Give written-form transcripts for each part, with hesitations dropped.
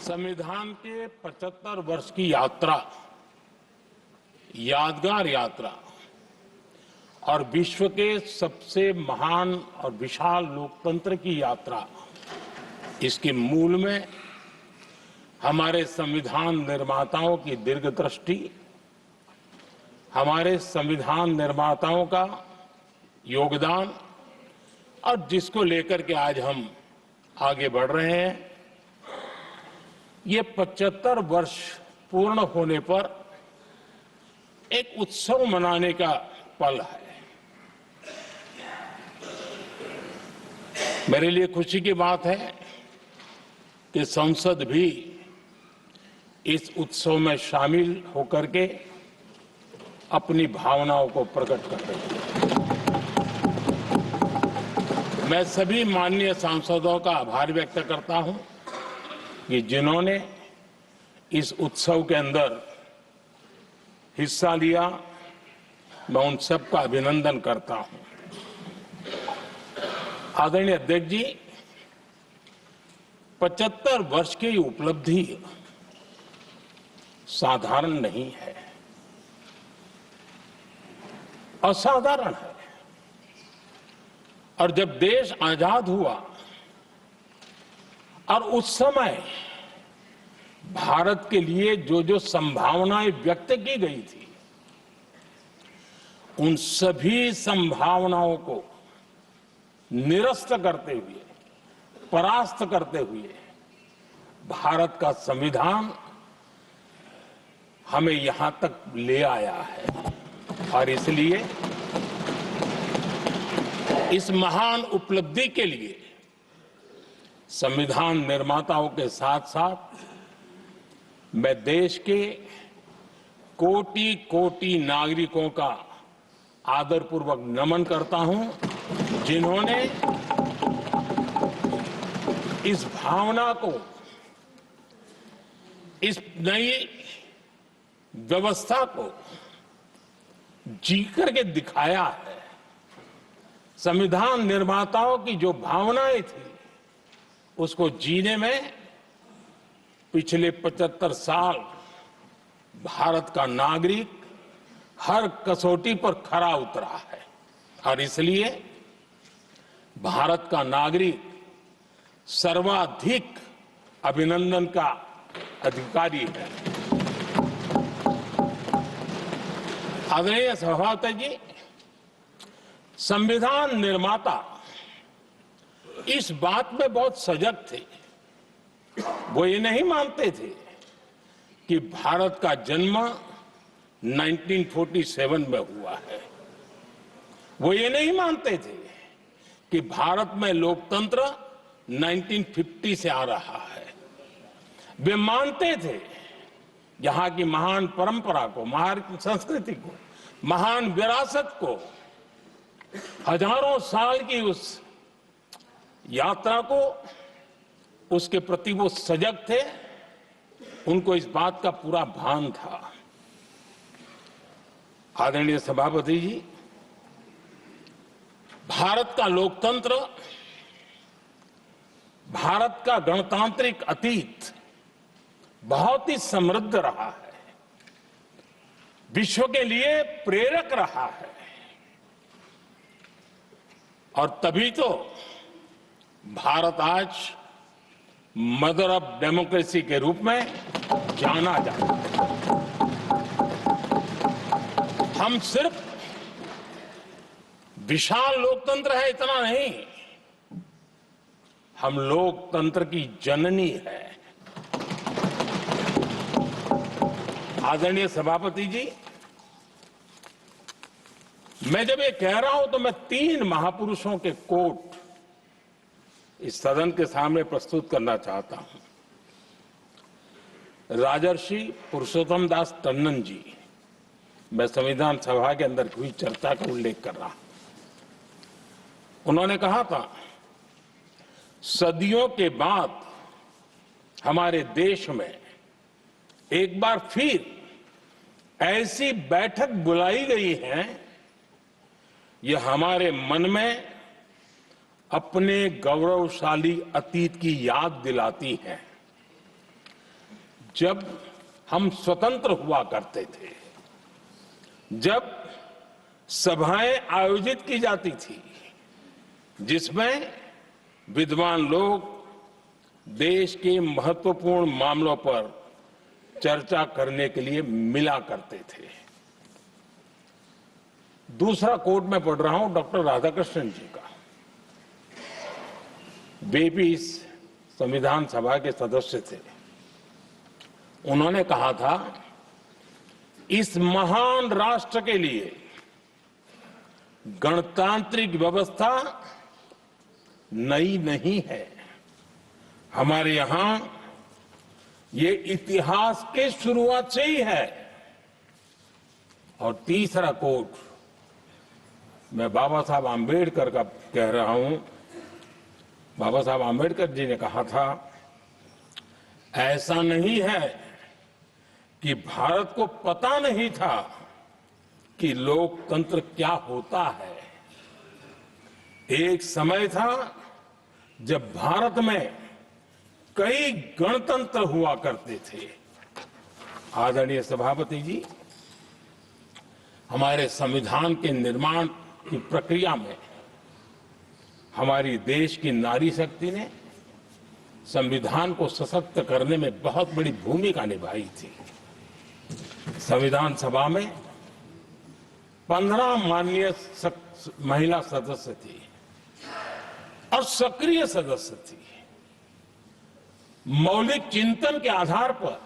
संविधान के 75 वर्ष की यात्रा, यादगार यात्रा और विश्व के सबसे महान और विशाल लोकतंत्र की यात्रा, इसके मूल में हमारे संविधान निर्माताओं की दीर्घदृष्टि, हमारे संविधान निर्माताओं का योगदान और जिसको लेकर के आज हम आगे बढ़ रहे हैं, ये 75 वर्ष पूर्ण होने पर एक उत्सव मनाने का पल है। मेरे लिए खुशी की बात है कि संसद भी इस उत्सव में शामिल होकर के अपनी भावनाओं को प्रकट कर रही है। मैं सभी माननीय सांसदों का आभार व्यक्त करता हूं कि जिन्होंने इस उत्सव के अंदर हिस्सा लिया। मैं उन सबका अभिनंदन करता हूं। आदरणीय अध्यक्ष जी, 75 वर्ष की उपलब्धि साधारण नहीं है, असाधारण है। और जब देश आजाद हुआ और उस समय भारत के लिए जो जो संभावनाएं व्यक्त की गई थी, उन सभी संभावनाओं को निरस्त करते हुए, परास्त करते हुए भारत का संविधान हमें यहां तक ले आया है। और इसलिए इस महान उपलब्धि के लिए संविधान निर्माताओं के साथ साथ मैं देश के कोटि कोटि नागरिकों का आदरपूर्वक नमन करता हूं, जिन्होंने इस भावना को, इस नई व्यवस्था को जी करके दिखाया है। संविधान निर्माताओं की जो भावनाएं थी, उसको जीने में पिछले 75 साल भारत का नागरिक हर कसौटी पर खरा उतरा है। और इसलिए भारत का नागरिक सर्वाधिक अभिनंदन का अधिकारी है। आदरणीय सभापति जी, संविधान निर्माता इस बात में बहुत सजग थे। वो ये नहीं मानते थे कि भारत का जन्म 1947 में हुआ है। वो ये नहीं मानते थे कि भारत में लोकतंत्र 1950 से आ रहा है। वे मानते थे यहां की महान परंपरा को, महान संस्कृति को, महान विरासत को, हजारों साल की उस यात्रा को, उसके प्रति वो सजग थे। उनको इस बात का पूरा भान था। आदरणीय सभापति जी, भारत का लोकतंत्र, भारत का गणतांत्रिक अतीत बहुत ही समृद्ध रहा है, विश्व के लिए प्रेरक रहा है। और तभी तो भारत आज मदर ऑफ डेमोक्रेसी के रूप में जाना जाता है। हम सिर्फ विशाल लोकतंत्र है इतना नहीं, हम लोकतंत्र की जननी है। आदरणीय सभापति जी, मैं जब ये कह रहा हूं तो मैं 3 महापुरुषों के कोट इस सदन के सामने प्रस्तुत करना चाहता हूं। राजर्षि पुरुषोत्तम दास टंडन जी, मैं संविधान सभा के अंदर हुई चर्चा का उल्लेख कर रहा हूं। उन्होंने कहा था, सदियों के बाद हमारे देश में एक बार फिर ऐसी बैठक बुलाई गई है, यह हमारे मन में अपने गौरवशाली अतीत की याद दिलाती है। जब हम स्वतंत्र हुआ करते थे, जब सभाएं आयोजित की जाती थी जिसमें विद्वान लोग देश के महत्वपूर्ण मामलों पर चर्चा करने के लिए मिला करते थे। दूसरा कोट मैं पढ़ रहा हूं डॉक्टर राधाकृष्णन जी का। वे भी इस संविधान सभा के सदस्य थे। उन्होंने कहा था, इस महान राष्ट्र के लिए गणतांत्रिक व्यवस्था नई नहीं है। हमारे यहां ये इतिहास के शुरुआत से ही है। और तीसरा कोट मैं बाबा साहब आम्बेडकर का कह रहा हूं। बाबा साहब आम्बेडकर जी ने कहा था, ऐसा नहीं है कि भारत को पता नहीं था कि लोकतंत्र क्या होता है। एक समय था जब भारत में कई गणतंत्र हुआ करते थे। आदरणीय सभापति जी, हमारे संविधान के निर्माण की प्रक्रिया में हमारी देश की नारी शक्ति ने संविधान को सशक्त करने में बहुत बड़ी भूमिका निभाई थी। संविधान सभा में 15 माननीय महिला सदस्य थी और सक्रिय सदस्य थी। मौलिक चिंतन के आधार पर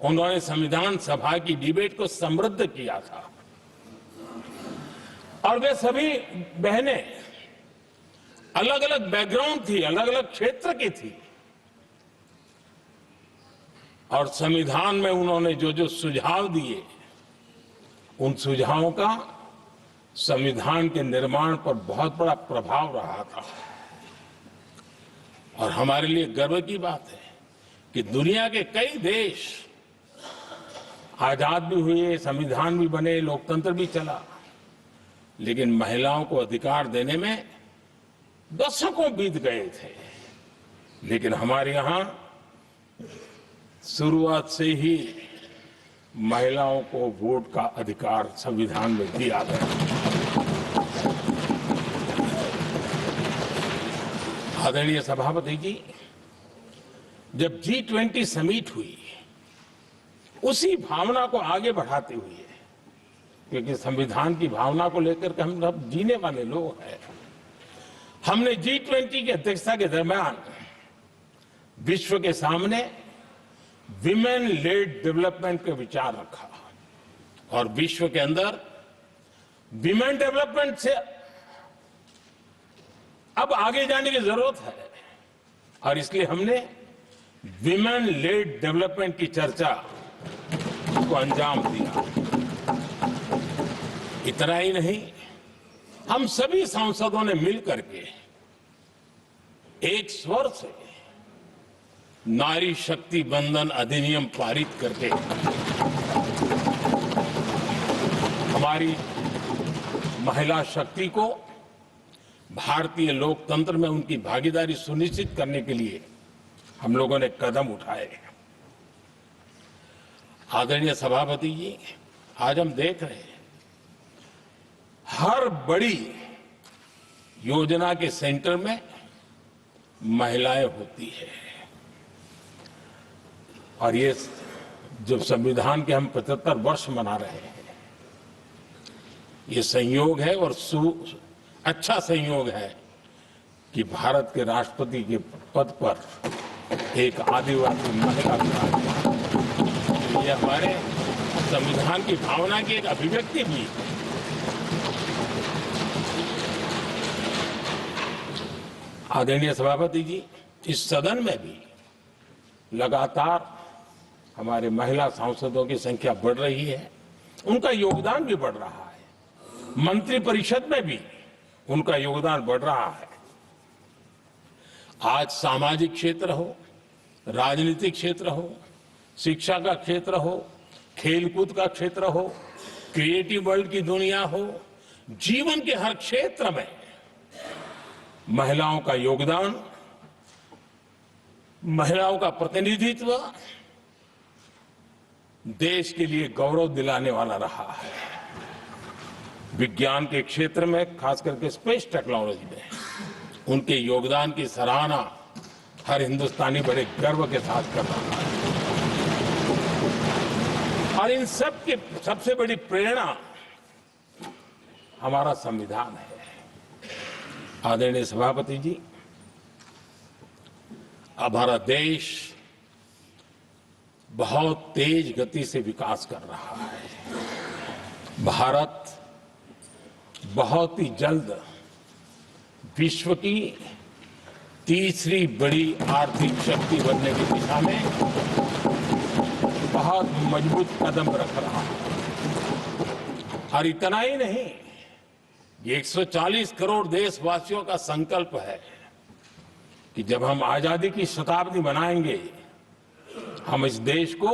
उन्होंने संविधान सभा की डिबेट को समृद्ध किया था। और वे सभी बहनें अलग अलग बैकग्राउंड थी, अलग अलग क्षेत्र की थी। और संविधान में उन्होंने जो जो सुझाव दिए, उन सुझावों का संविधान के निर्माण पर बहुत बड़ा प्रभाव रहा था। और हमारे लिए गर्व की बात है कि दुनिया के कई देश आजाद भी हुए, संविधान भी बने, लोकतंत्र भी चला, लेकिन महिलाओं को अधिकार देने में दशकों बीत गए थे। लेकिन हमारे यहां शुरुआत से ही महिलाओं को वोट का अधिकार संविधान में दिया गया। आदरणीय सभापति जी, जब G20 समिट हुई, उसी भावना को आगे बढ़ाते हुए, क्योंकि संविधान की भावना को लेकर के हम सब जीने वाले लोग हैं, हमने G20 की अध्यक्षता के दरमियान विश्व के सामने विमेन लेड डेवलपमेंट का विचार रखा। और विश्व के अंदर विमेन डेवलपमेंट से अब आगे जाने की जरूरत है। और इसलिए हमने विमेन लेड डेवलपमेंट की चर्चा को अंजाम दिया। इतना ही नहीं, हम सभी सांसदों ने मिलकर के एक स्वर से नारी शक्ति बंधन अधिनियम पारित करके हमारी महिला शक्ति को भारतीय लोकतंत्र में उनकी भागीदारी सुनिश्चित करने के लिए हम लोगों ने कदम उठाए। आदरणीय सभापति जी, आज हम देख रहे हैं हर बड़ी योजना के सेंटर में महिलाएं होती है। और ये जो संविधान के हम 75 वर्ष मना रहे हैं, ये संयोग है और अच्छा संयोग है कि भारत के राष्ट्रपति के पद पर एक आदिवासी महिला विराजमान। ये हमारे संविधान की भावना की एक अभिव्यक्ति भी है। आदरणीय सभापति जी, इस सदन में भी लगातार हमारे महिला सांसदों की संख्या बढ़ रही है, उनका योगदान भी बढ़ रहा है। मंत्रिपरिषद में भी उनका योगदान बढ़ रहा है। आज सामाजिक क्षेत्र हो, राजनीतिक क्षेत्र हो, शिक्षा का क्षेत्र हो, खेलकूद का क्षेत्र हो, क्रिएटिव वर्ल्ड की दुनिया हो, जीवन के हर क्षेत्र में महिलाओं का योगदान महिलाओं का प्रतिनिधित्व देश के लिए गौरव दिलाने वाला रहा है। विज्ञान के क्षेत्र में, खास करके स्पेस टेक्नोलॉजी में उनके योगदान की सराहना हर हिंदुस्तानी बड़े गर्व के साथ कर रहा है। और इन सब की सबसे बड़ी प्रेरणा हमारा संविधान है। आदरणीय सभापति जी, हमारा देश बहुत तेज गति से विकास कर रहा है। भारत बहुत ही जल्द विश्व की तीसरी बड़ी आर्थिक शक्ति बनने की दिशा में बहुत मजबूत कदम रख रहा है। और इतना ही नहीं, ये 140 करोड़ देशवासियों का संकल्प है कि जब हम आजादी की शताब्दी मनाएंगे, हम इस देश को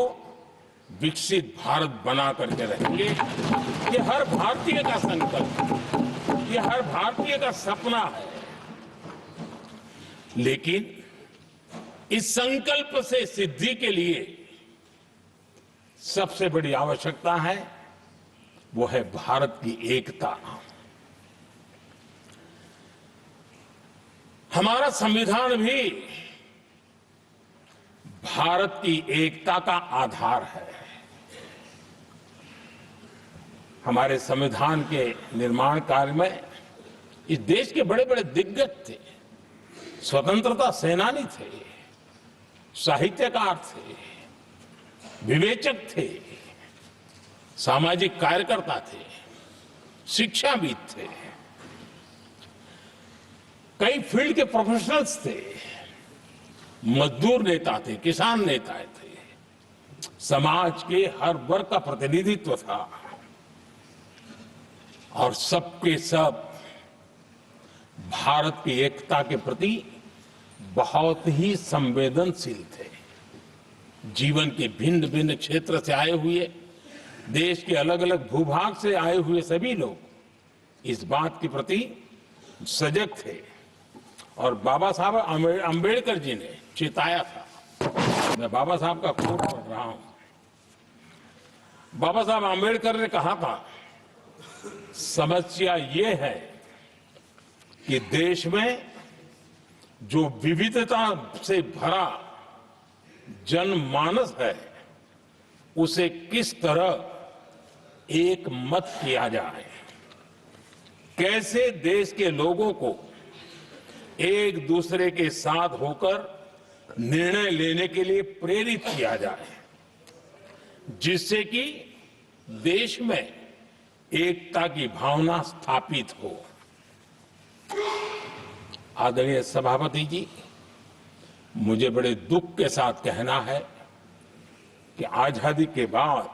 विकसित भारत बना करके रहेंगे। ये हर भारतीय का संकल्प है, ये हर भारतीय का सपना है। लेकिन इस संकल्प से सिद्धि के लिए सबसे बड़ी आवश्यकता है, वो है भारत की एकता। हमारा संविधान भी भारत की एकता का आधार है। हमारे संविधान के निर्माण कार्य में इस देश के बड़े बड़े दिग्गज थे, स्वतंत्रता सेनानी थे, साहित्यकार थे, विवेचक थे, सामाजिक कार्यकर्ता थे, शिक्षाविद थे, कई फील्ड के प्रोफेशनल्स थे, मजदूर नेता थे, किसान नेता थे, समाज के हर वर्ग का प्रतिनिधित्व था और सबके सब भारत की एकता के प्रति बहुत ही संवेदनशील थे। जीवन के भिन्न भिन्न क्षेत्र से आए हुए, देश के अलग अलग भूभाग से आए हुए सभी लोग इस बात के प्रति सजग थे। और बाबा साहब अंबेडकर जी ने चेताया था। मैं बाबा साहब का कोट पढ़ रहा हूं। बाबा साहब अंबेडकर ने कहा था, समस्या ये है कि देश में जो विविधता से भरा जनमानस है, उसे किस तरह एक मत किया जाए, कैसे देश के लोगों को एक दूसरे के साथ होकर निर्णय लेने के लिए प्रेरित किया जाए, जिससे कि देश में एकता की भावना स्थापित हो। आदरणीय सभापति जी, मुझे बड़े दुख के साथ कहना है कि आजादी के बाद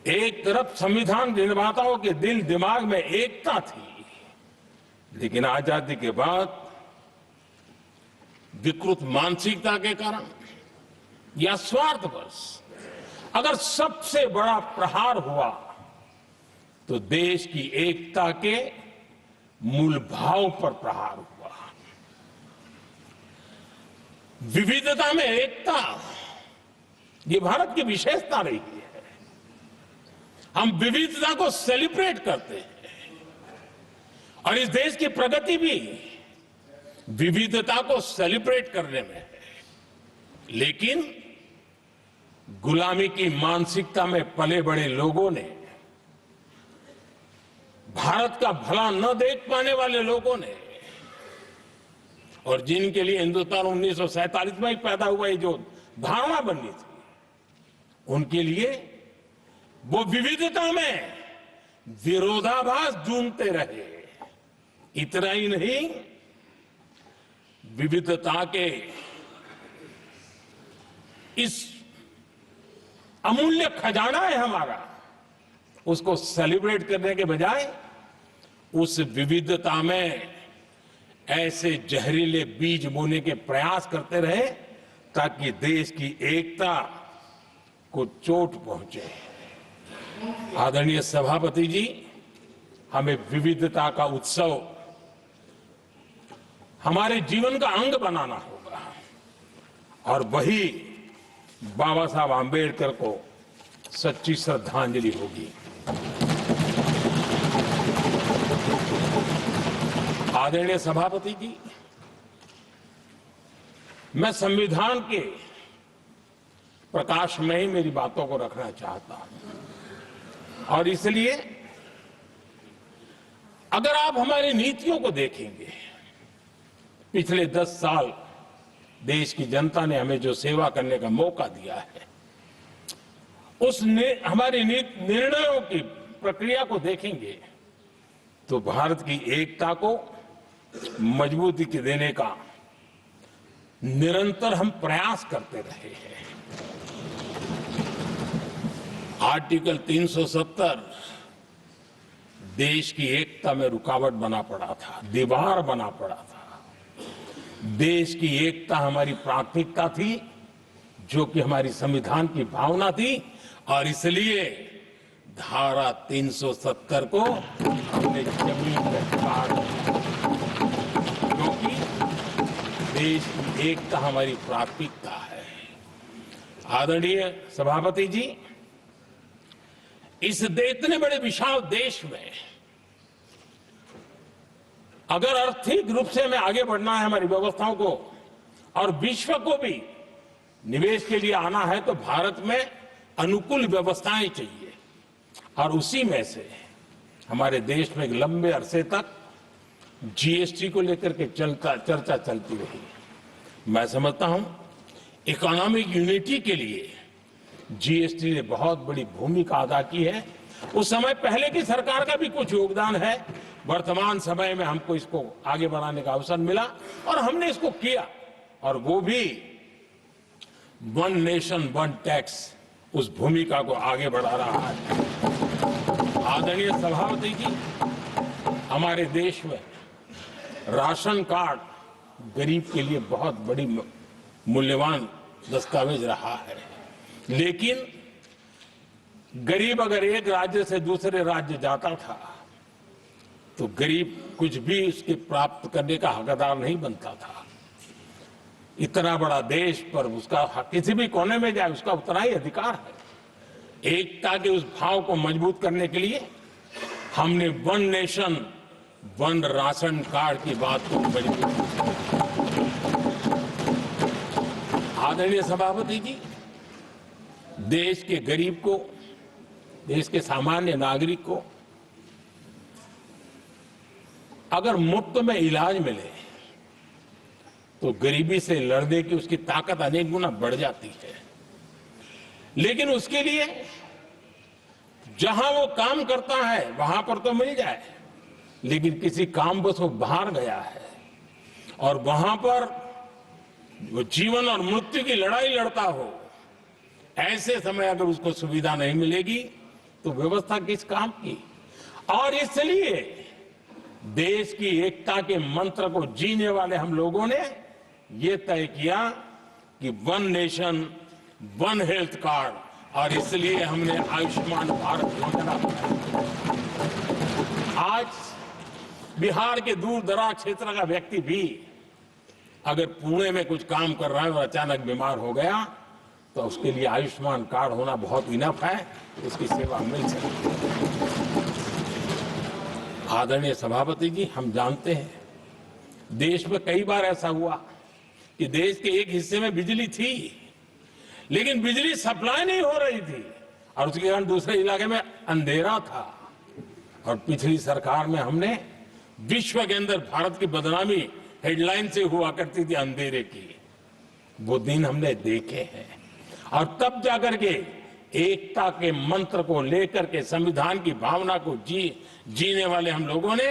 एक तरफ संविधान निर्माताओं के दिल दिमाग में एकता थी, लेकिन आजादी के बाद विकृत मानसिकता के कारण या स्वार्थवश अगर सबसे बड़ा प्रहार हुआ तो देश की एकता के मूल भाव पर प्रहार हुआ। विविधता में एकता, ये भारत की विशेषता रही है। हम विविधता को सेलिब्रेट करते हैं और इस देश की प्रगति भी विविधता को सेलिब्रेट करने में है। लेकिन गुलामी की मानसिकता में पले बड़े लोगों ने, भारत का भला न देख पाने वाले लोगों ने, और जिनके लिए हिंदुस्तान 1947 में ही पैदा हुआ, ये जो धारणा बनी थी, उनके लिए वो विविधता में विरोधाभास ढूंढते रहे। इतना ही नहीं, विविधता के इस अमूल्य खजाना है हमारा, उसको सेलिब्रेट करने के बजाय उस विविधता में ऐसे जहरीले बीज बोने के प्रयास करते रहे ताकि देश की एकता को चोट पहुंचे। आदरणीय सभापति जी, हमें विविधता का उत्सव हमारे जीवन का अंग बनाना होगा। और वही बाबा साहब आम्बेडकर को सच्ची श्रद्धांजलि होगी। आदरणीय सभापति जी, मैं संविधान के प्रकाश में ही मेरी बातों को रखना चाहता हूं और इसलिए अगर आप हमारी नीतियों को देखेंगे, पिछले 10 साल देश की जनता ने हमें जो सेवा करने का मौका दिया है, हमारी निर्णयों की प्रक्रिया को देखेंगे तो भारत की एकता को मजबूती देने का निरंतर हम प्रयास करते रहे हैं। आर्टिकल 370 देश की एकता में रुकावट बना पड़ा था, दीवार बना पड़ा था। देश की एकता हमारी प्राथमिकता थी, जो कि हमारी संविधान की भावना थी और इसलिए धारा 370 को हमने जमीन पर काट दिया, क्योंकि देश की एकता हमारी प्राथमिकता है। आदरणीय सभापति जी, इस इतने बड़े विशाल देश में अगर आर्थिक रूप से हमें आगे बढ़ना है, हमारी व्यवस्थाओं को और विश्व को भी निवेश के लिए आना है, तो भारत में अनुकूल व्यवस्थाएं चाहिए और उसी में से हमारे देश में एक लंबे अरसे तक जीएसटी को लेकर के चर्चा चलती रही। मैं समझता हूं इकोनॉमिक यूनिटी के लिए जीएसटी ने बहुत बड़ी भूमिका अदा की है। उस समय पहले की सरकार का भी कुछ योगदान है। वर्तमान समय में हमको इसको आगे बढ़ाने का अवसर मिला और हमने इसको किया और वो भी वन नेशन वन टैक्स उस भूमिका को आगे बढ़ा रहा है। आदरणीय सभापति जी, हमारे देश में राशन कार्ड गरीब के लिए बहुत बड़ी मूल्यवान दस्तावेज रहा है, लेकिन गरीब अगर एक राज्य से दूसरे राज्य जाता था तो गरीब कुछ भी उसके प्राप्त करने का हकदार नहीं बनता था। इतना बड़ा देश पर उसका किसी भी कोने में जाए उसका उतना ही अधिकार है। एकता के उस भाव को मजबूत करने के लिए हमने one nation one ration card की बात को मजबूत किया। आदरणीय सभापति जी, देश के गरीब को, देश के सामान्य नागरिक को अगर मुफ्त में इलाज मिले तो गरीबी से लड़ने की उसकी ताकत अनेक गुना बढ़ जाती है। लेकिन उसके लिए जहां वो काम करता है वहां पर तो मिल जाए, लेकिन किसी काम बस वो बाहर गया है और वहां पर वो जीवन और मृत्यु की लड़ाई लड़ता हो, ऐसे समय अगर उसको सुविधा नहीं मिलेगी तो व्यवस्था किस काम की। और इसलिए देश की एकता के मंत्र को जीने वाले हम लोगों ने ये तय किया कि one nation one health card, और इसलिए हमने आयुष्मान भारत योजना बनाई। आज बिहार के दूर दराज क्षेत्र का व्यक्ति भी अगर पुणे में कुछ काम कर रहा है और अचानक बीमार हो गया तो उसके लिए आयुष्मान कार्ड होना बहुत इनफ है, उसकी सेवा मिल सकती है। आदरणीय सभापति जी, हम जानते हैं देश में कई बार ऐसा हुआ कि देश के एक हिस्से में बिजली थी लेकिन बिजली सप्लाई नहीं हो रही थी और उसके कारण दूसरे इलाके में अंधेरा था। और पिछली सरकार में हमने विश्व के अंदर भारत की बदनामी हेडलाइन से हुआ करती थी अंधेरे की, वो दिन हमने देखे हैं। और तब जाकर के एकता के मंत्र को लेकर के संविधान की भावना को जीने वाले हम लोगों ने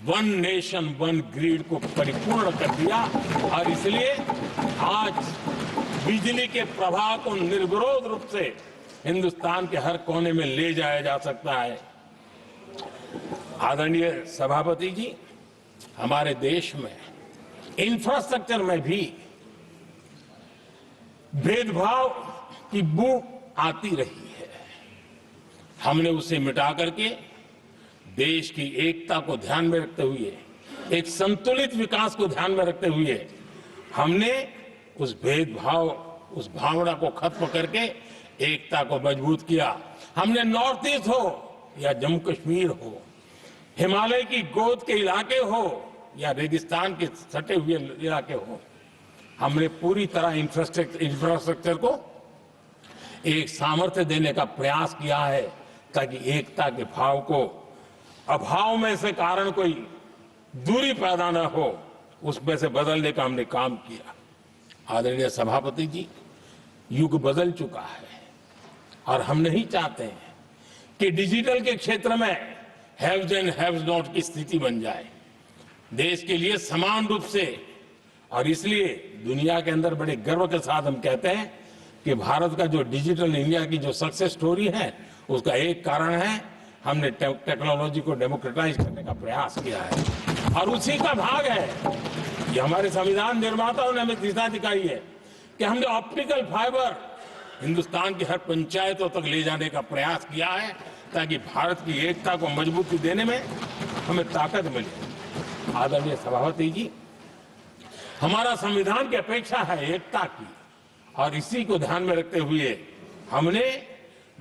वन नेशन वन ग्रिड को परिपूर्ण कर दिया और इसलिए आज बिजली के प्रवाह को निर्विरोध रूप से हिंदुस्तान के हर कोने में ले जाया जा सकता है। आदरणीय सभापति जी, हमारे देश में इंफ्रास्ट्रक्चर में भी भेदभाव की बू आती रही है। हमने उसे मिटा करके देश की एकता को ध्यान में रखते हुए, एक संतुलित विकास को ध्यान में रखते हुए हमने उस भेदभाव, उस भावना को खत्म करके एकता को मजबूत किया। हमने नॉर्थ ईस्ट हो या जम्मू कश्मीर हो, हिमालय की गोद के इलाके हो या रेगिस्तान के सटे हुए इलाके हो, हमने पूरी तरह इंफ्रास्ट्रक्चर को एक सामर्थ्य देने का प्रयास किया है ताकि एकता के भाव को अभाव में से कारण कोई दूरी पैदा न हो, उसमें से बदलने का हमने काम किया। आदरणीय सभापति जी, युग बदल चुका है और हम नहीं चाहते हैं कि डिजिटल के क्षेत्र में हैव्स एंड हैव्स नॉट की स्थिति बन जाए। देश के लिए समान रूप से, और इसलिए दुनिया के अंदर बड़े गर्व के साथ हम कहते हैं कि भारत का जो डिजिटल इंडिया की जो सक्सेस स्टोरी है, उसका एक कारण है हमने टेक्नोलॉजी को डेमोक्रेटाइज करने का प्रयास किया है। और उसी का भाग है ये हमारे संविधान निर्माताओं ने हमें दिशा दिखाई है कि हमने ऑप्टिकल फाइबर हिंदुस्तान की हर पंचायतों तक ले जाने का प्रयास किया है ताकि भारत की एकता को मजबूती देने में हमें ताकत मिले। आदरणीय सभापति जी, हमारा संविधान की अपेक्षा है एकता की, और इसी को ध्यान में रखते हुए हमने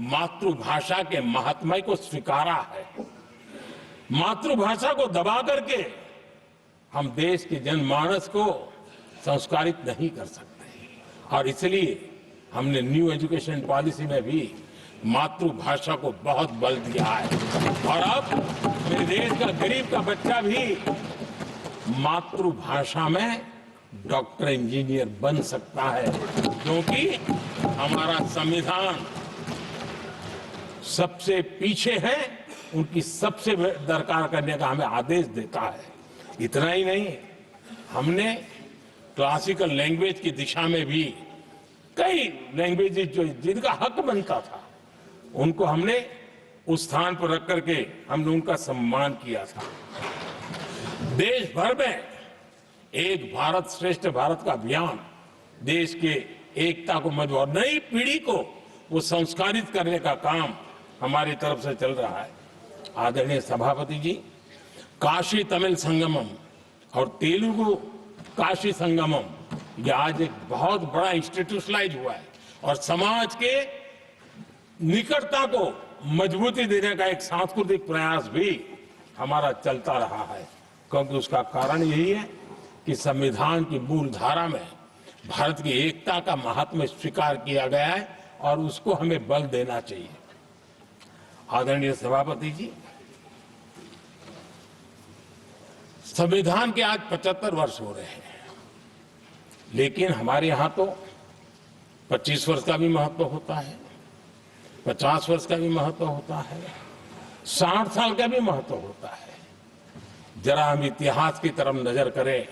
मातृभाषा के महात्म्य को स्वीकारा है। मातृभाषा को दबा करके हम देश के जनमानस को संस्कारित नहीं कर सकते, और इसलिए हमने न्यू एजुकेशन पॉलिसी में भी मातृभाषा को बहुत बल दिया है। और अब मेरे देश का गरीब का बच्चा भी मातृभाषा में डॉक्टर, इंजीनियर बन सकता है, क्योंकि हमारा संविधान सबसे पीछे है, उनकी सबसे दरकार करने का हमें आदेश देता है। इतना ही नहीं, हमने क्लासिकल लैंग्वेज की दिशा में भी कई लैंग्वेजेस जो जिनका हक बनता था, उनको हमने उस स्थान पर रख करके हमने उनका सम्मान किया था। देश भर में एक भारत श्रेष्ठ भारत का अभियान देश के एकता को मजबूत, नई पीढ़ी को वो संस्कारित करने का काम हमारी तरफ से चल रहा है। आदरणीय सभापति जी, काशी तमिल संगमम और तेलुगु काशी संगमम ये आज एक बहुत बड़ा इंस्टीट्यूशनलाइज हुआ है और समाज के निकटता को मजबूती देने का एक सांस्कृतिक प्रयास भी हमारा चलता रहा है, क्योंकि उसका कारण यही है कि संविधान की मूल धारा में भारत की एकता का महात्म्य स्वीकार किया गया है और उसको हमें बल देना चाहिए। आदरणीय सभापति जी, संविधान के आज 75 वर्ष हो रहे हैं, लेकिन हमारे यहां तो 25 वर्ष का भी महत्व होता है, 50 वर्ष का भी महत्व होता है, 60 साल का भी महत्व होता है। जरा हम इतिहास की तरफ नजर करें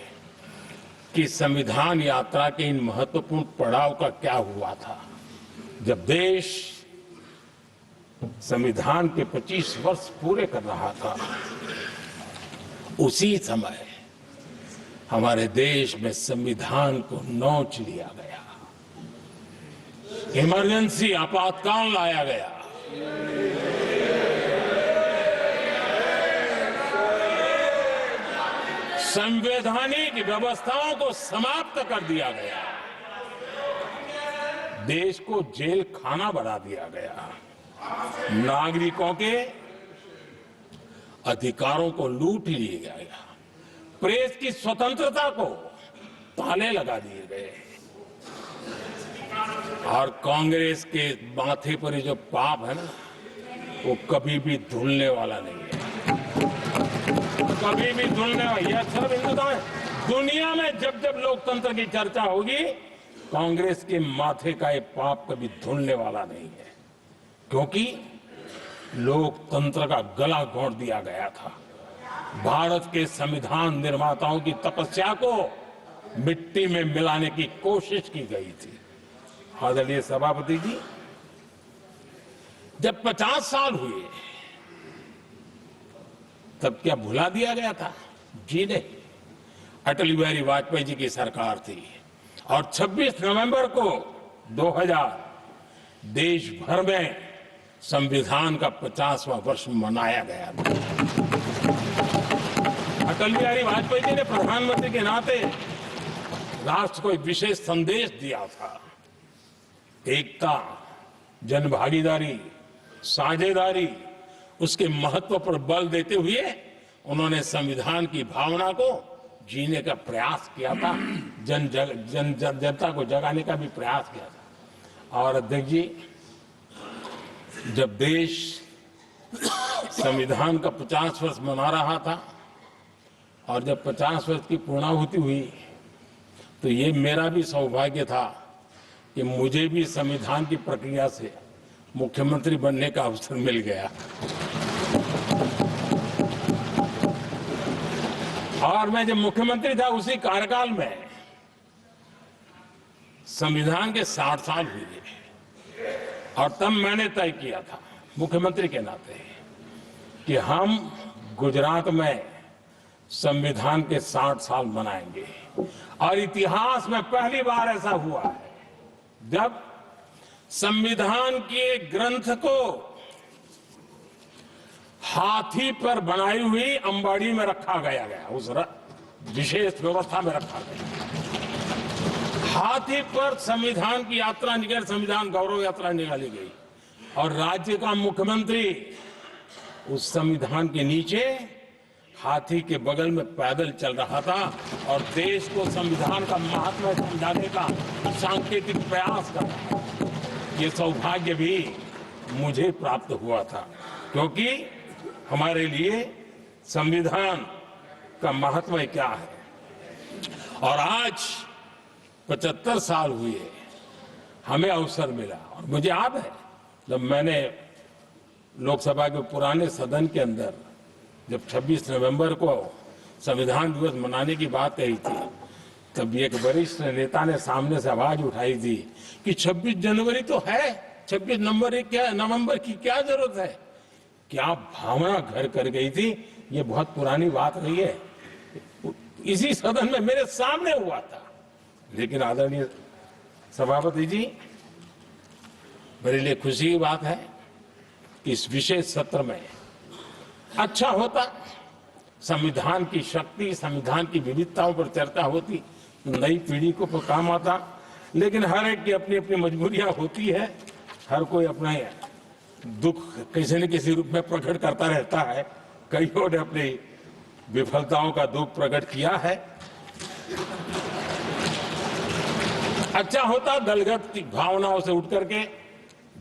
कि संविधान यात्रा के इन महत्वपूर्ण पड़ाव का क्या हुआ था। जब देश संविधान के 25 वर्ष पूरे कर रहा था, उसी समय हमारे देश में संविधान को नोच लिया गया, इमरजेंसी आपातकाल लाया गया। संवैधानिक व्यवस्थाओं को समाप्त कर दिया गया, देश को जेल खाना बना दिया गया, नागरिकों के अधिकारों को लूट लिया गया, प्रेस की स्वतंत्रता को ताले लगा दिए गए, और कांग्रेस के माथे पर ये जो पाप है ना, वो कभी भी धुलने वाला नहीं है, कभी भी धुलने वाला। यह सब हिंदुस्तान, दुनिया में जब जब लोकतंत्र की चर्चा होगी, कांग्रेस के माथे का ये पाप कभी धुलने वाला नहीं है, क्योंकि लोकतंत्र का गला घोंट दिया गया था। भारत के संविधान निर्माताओं की तपस्या को मिट्टी में मिलाने की कोशिश की गई थी। आदरणीय सभापति जी, जब 50 साल हुए तब क्या भुला दिया गया था? जी नहीं, अटल बिहारी वाजपेयी जी की सरकार थी और 26 नवंबर को 2000 देश भर में संविधान का 50वां वर्ष मनाया गया था। अटल बिहारी वाजपेयी जी ने प्रधानमंत्री के नाते राष्ट्र को एक विशेष संदेश दिया था। एकता, जनभागीदारी, साझेदारी, उसके महत्व पर बल देते हुए उन्होंने संविधान की भावना को जीने का प्रयास किया था, जनता को जगाने का भी प्रयास किया था। और अध्यक्ष जी, जब देश संविधान का 50 वर्ष मना रहा था और जब 50 वर्ष की पूर्णाहुति हुई, तो ये मेरा भी सौभाग्य था कि मुझे भी संविधान की प्रक्रिया से मुख्यमंत्री बनने का अवसर मिल गया। और मैं जब मुख्यमंत्री था उसी कार्यकाल में संविधान के 60 साल हुए और तब मैंने तय किया था मुख्यमंत्री के नाते कि हम गुजरात में संविधान के 60 साल मनाएंगे। और इतिहास में पहली बार ऐसा हुआ है जब संविधान के ग्रंथ को हाथी पर बनाई हुई अंबाड़ी में रखा गया, उस विशेष व्यवस्था में रखा गया। हाथी पर संविधान की यात्रा निकल, संविधान गौरव यात्रा निकाली गई और राज्य का मुख्यमंत्री उस संविधान के नीचे हाथी के बगल में पैदल चल रहा था और देश को संविधान का महत्व समझाने का सांकेतिक प्रयास कर रहा था। ये सौभाग्य भी मुझे प्राप्त हुआ था, क्योंकि हमारे लिए संविधान का महत्व क्या है। और आज 75 साल हुए हमें अवसर मिला। और मुझे याद है जब मैंने लोकसभा के पुराने सदन के अंदर जब 26 नवंबर को संविधान दिवस मनाने की बात कही थी, तब एक वरिष्ठ नेता ने सामने से आवाज उठाई थी कि 26 जनवरी तो है, 26 नवंबर की क्या जरूरत है। क्या भावना घर कर गई थी। ये बहुत पुरानी बात नहीं है, इसी सदन में मेरे सामने हुआ था। लेकिन आदरणीय सभापति जी, मेरे लिए खुशी की बात है कि इस विशेष सत्र में अच्छा होता, संविधान की शक्ति, संविधान की विविधताओं पर चर्चा होती, नई पीढ़ी को काम आता। लेकिन हर एक की अपनी अपनी मजबूरियां होती है, हर कोई अपना दुख किसी न किसी रूप में प्रकट करता रहता है। कईयों ने अपनी विफलताओं का दुख प्रकट किया है। अच्छा होता दलगत भावनाओं से उठ करके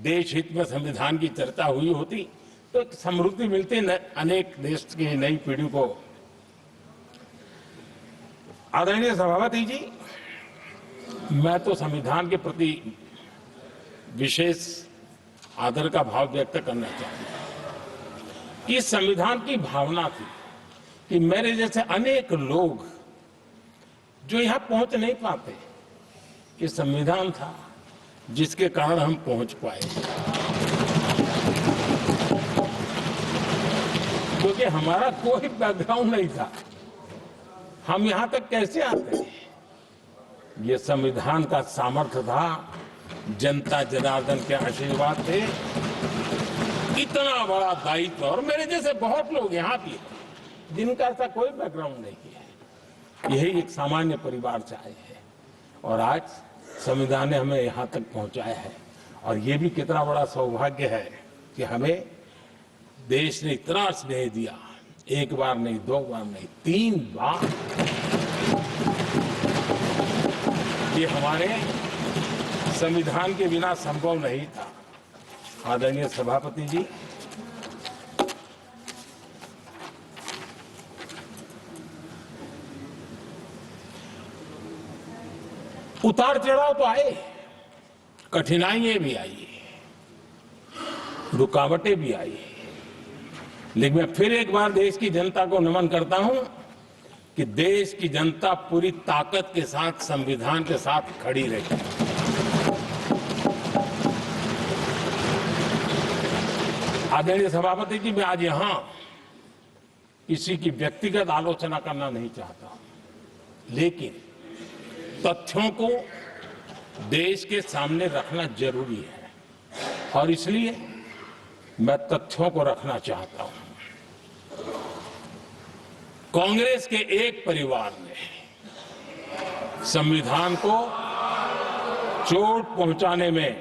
देश हित में संविधान की चर्चा हुई होती, तो एक समृद्धि मिलती अनेक देश की नई पीढ़ी को। आदरणीय सभापति जी, मैं तो संविधान के प्रति विशेष आदर का भाव व्यक्त करना चाहूंगा कि संविधान की भावना थी कि मेरे जैसे अनेक लोग जो यहां पहुंच नहीं पाते, ये संविधान था जिसके कारण हम पहुंच पाए। क्योंकि हमारा कोई बैकग्राउंड नहीं था, हम यहां तक कैसे आते। ये संविधान का सामर्थ्य था, जनता जनार्दन के आशीर्वाद थे। इतना बड़ा दायित्व, और मेरे जैसे बहुत लोग यहां भी हैं जिनका ऐसा कोई बैकग्राउंड नहीं है, यही एक सामान्य परिवार से आए हैं और आज संविधान ने हमें यहां तक पहुंचाया है। और ये भी कितना बड़ा सौभाग्य है कि हमें देश ने इतना स्नेह दिया, एक बार नहीं, 2 बार नहीं, 3 बार। ये हमारे संविधान के बिना संभव नहीं था। आदरणीय सभापति जी, उतार चढ़ाव तो आए, कठिनाइयां भी आई, रुकावटें भी आई, लेकिन मैं फिर एक बार देश की जनता को नमन करता हूं कि देश की जनता पूरी ताकत के साथ संविधान के साथ खड़ी रही। आदरणीय सभापति जी, मैं आज यहां किसी की व्यक्तिगत आलोचना करना नहीं चाहता, लेकिन तथ्यों को देश के सामने रखना जरूरी है और इसलिए मैं तथ्यों को रखना चाहता हूं। कांग्रेस के एक परिवार ने संविधान को चोट पहुंचाने में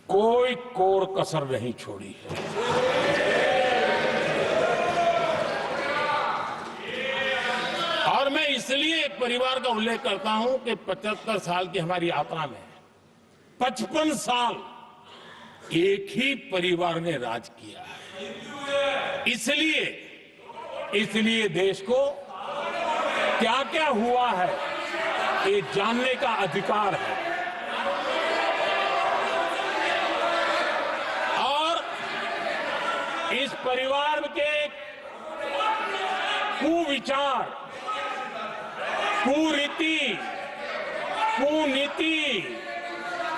कोई कोर कसर नहीं छोड़ी है। और मैं इसलिए एक परिवार का उल्लेख करता हूं कि 75 साल की हमारी यात्रा में 55 साल एक ही परिवार ने राज किया है। इसलिए देश को क्या क्या हुआ है ये जानने का अधिकार है। और इस परिवार के कुविचार, कुरीति, कुनीति,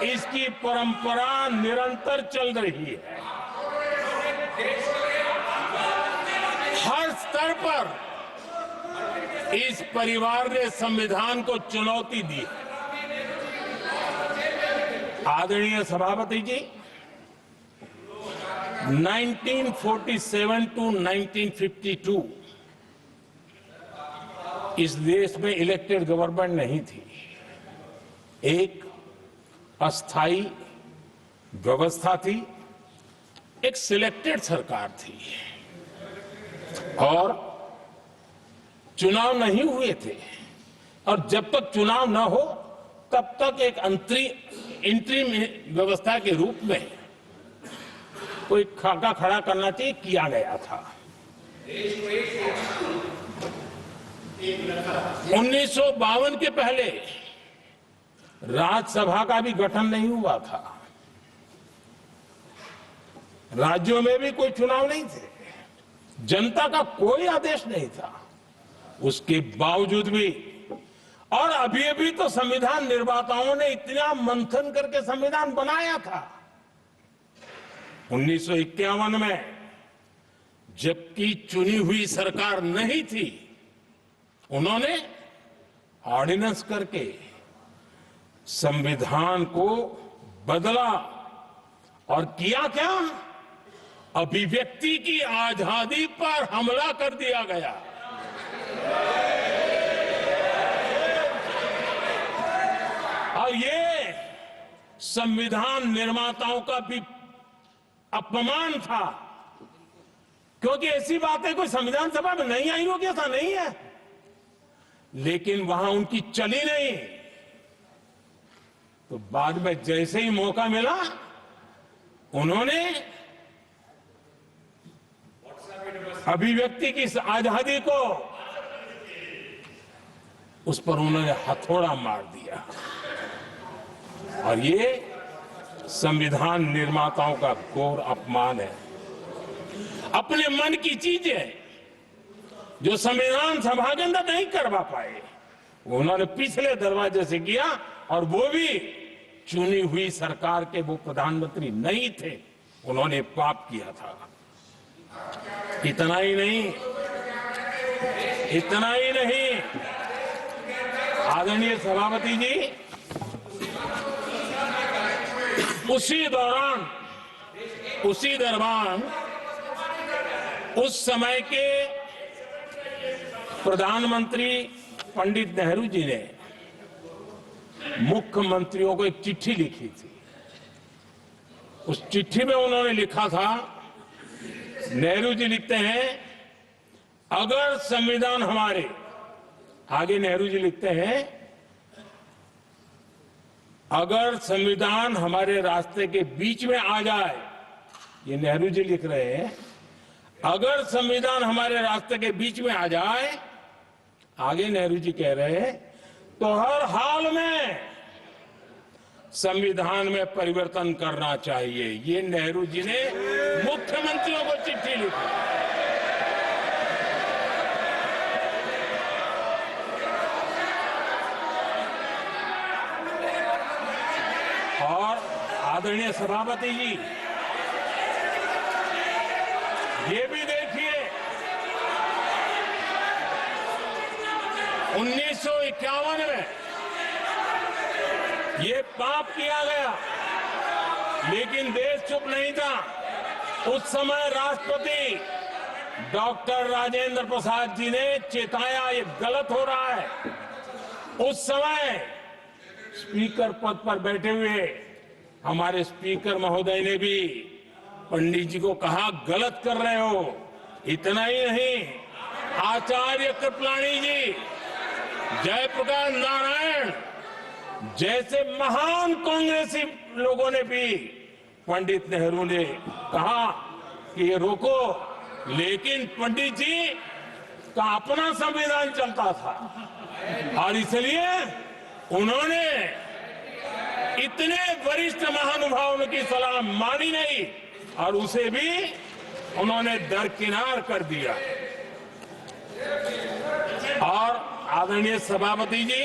इसकी परंपरा निरंतर चल रही है। हर स्तर पर इस परिवार ने संविधान को चुनौती दी। आदरणीय सभापति जी, 1947 टू 1952 इस देश में इलेक्टेड गवर्नमेंट नहीं थी। एक अस्थाई व्यवस्था थी, एक सिलेक्टेड सरकार थी और चुनाव नहीं हुए थे। और जब तक चुनाव न हो तब तक एक इंटरिम व्यवस्था के रूप में कोई खाका खड़ा करना चाहिए, किया गया था। 1952 के पहले राज्यसभा का भी गठन नहीं हुआ था। राज्यों में भी कोई चुनाव नहीं थे, जनता का कोई आदेश नहीं था। उसके बावजूद भी, और अभी तो संविधान निर्माताओं ने इतना मंथन करके संविधान बनाया था। 1951 में जबकि चुनी हुई सरकार नहीं थी, उन्होंने ऑर्डिनेंस करके संविधान को बदला और किया क्या? अभिव्यक्ति की आजादी पर हमला कर दिया गया। और ये संविधान निर्माताओं का भी अपमान था, क्योंकि ऐसी बातें कोई संविधान सभा में नहीं आई होगी, ऐसा नहीं है। लेकिन वहां उनकी चली नहीं, तो बाद में जैसे ही मौका मिला उन्होंने अभिव्यक्ति की इस आजादी को, उस पर उन्होंने हथौड़ा मार दिया। और ये संविधान निर्माताओं का घोर अपमान है। अपने मन की चीजें जो संविधान सभा के अंदर नहीं करवा पाए, उन्होंने पिछले दरवाजे से किया, और वो भी चुनी हुई सरकार के वो प्रधानमंत्री नहीं थे, उन्होंने पाप किया था। इतना ही नहीं, आदरणीय सभापति जी, उसी दौरान उस समय के प्रधानमंत्री पंडित नेहरू जी ने मुख्यमंत्रियों को एक चिट्ठी लिखी थी। उस चिट्ठी में उन्होंने लिखा था, नेहरू जी लिखते हैं, अगर संविधान हमारे, आगे नेहरू जी लिखते हैं, अगर संविधान हमारे रास्ते के बीच में आ जाए, ये नेहरू जी लिख रहे हैं, अगर संविधान हमारे रास्ते के बीच में आ जाए, आगे नेहरू जी कह रहे हैं, तो हर हाल में संविधान में परिवर्तन करना चाहिए। ये नेहरू जी ने मुख्यमंत्रियों को चिट्ठी लिखी। और आदरणीय सभापति जी, ये भी देखिए, 1951 में ये पाप किया गया, लेकिन देश चुप नहीं था। उस समय राष्ट्रपति डॉक्टर राजेंद्र प्रसाद जी ने चेताया, ये गलत हो रहा है। उस समय स्पीकर पद पर बैठे हुए हमारे स्पीकर महोदय ने भी पंडित जी को कहा, गलत कर रहे हो। इतना ही नहीं, आचार्य कृपलानी जी, जयप्रकाश नारायण जैसे महान कांग्रेसी लोगों ने भी पंडित नेहरू ने कहा कि ये रोको, लेकिन पंडित जी का अपना संविधान चलता था और इसलिए उन्होंने इतने वरिष्ठ महानुभावों की सलाह मानी नहीं और उसे भी उन्होंने दरकिनार कर दिया। और आदरणीय सभापति जी,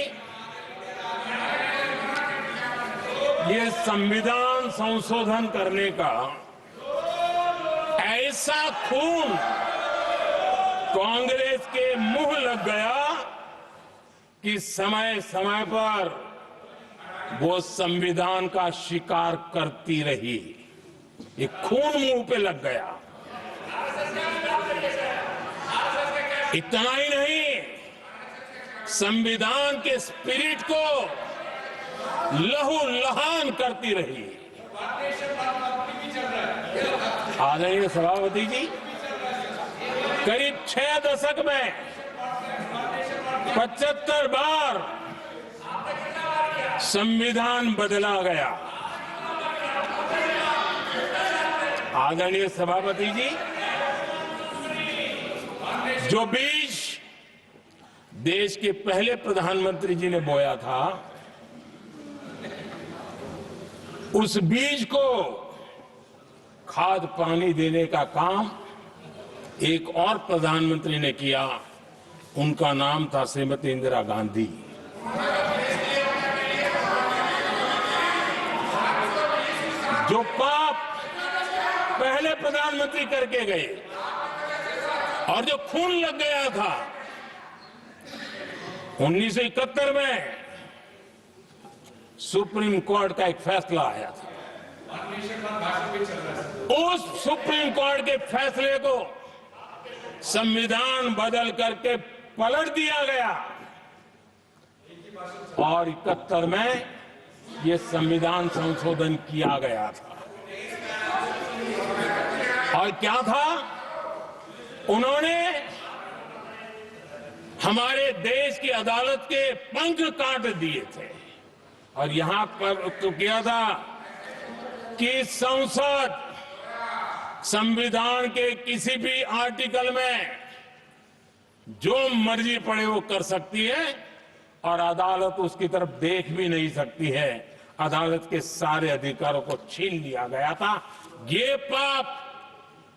ये संविधान संशोधन करने का ऐसा खून कांग्रेस के मुंह लग गया कि समय समय पर वो संविधान का शिकार करती रही। ये खून मुंह पे लग गया। इतना ही नहीं, संविधान के स्पिरिट को लहू लहान करती रही। आदरणीय सभापति जी, करीब 6 दशक में 75 बार संविधान बदला गया। आदरणीय सभापति जी, जो बीज देश के पहले प्रधानमंत्री जी ने बोया था, उस बीज को खाद पानी देने का काम एक और प्रधानमंत्री ने किया। उनका नाम था श्रीमती इंदिरा गांधी। जो पाप पहले प्रधानमंत्री करके गए और जो खून लग गया था 1971 में, सुप्रीम कोर्ट का एक फैसला आया था। उस सुप्रीम कोर्ट के फैसले को संविधान बदल करके पलट दिया गया और 71 में ये संविधान संशोधन किया गया था। और क्या था, उन्होंने हमारे देश की अदालत के पंख काट दिए थे और यहां पर तो किया था कि संसद संविधान के किसी भी आर्टिकल में जो मर्जी पड़े वो कर सकती है और अदालत उसकी तरफ देख भी नहीं सकती है। अदालत के सारे अधिकारों को छीन लिया गया था। ये पाप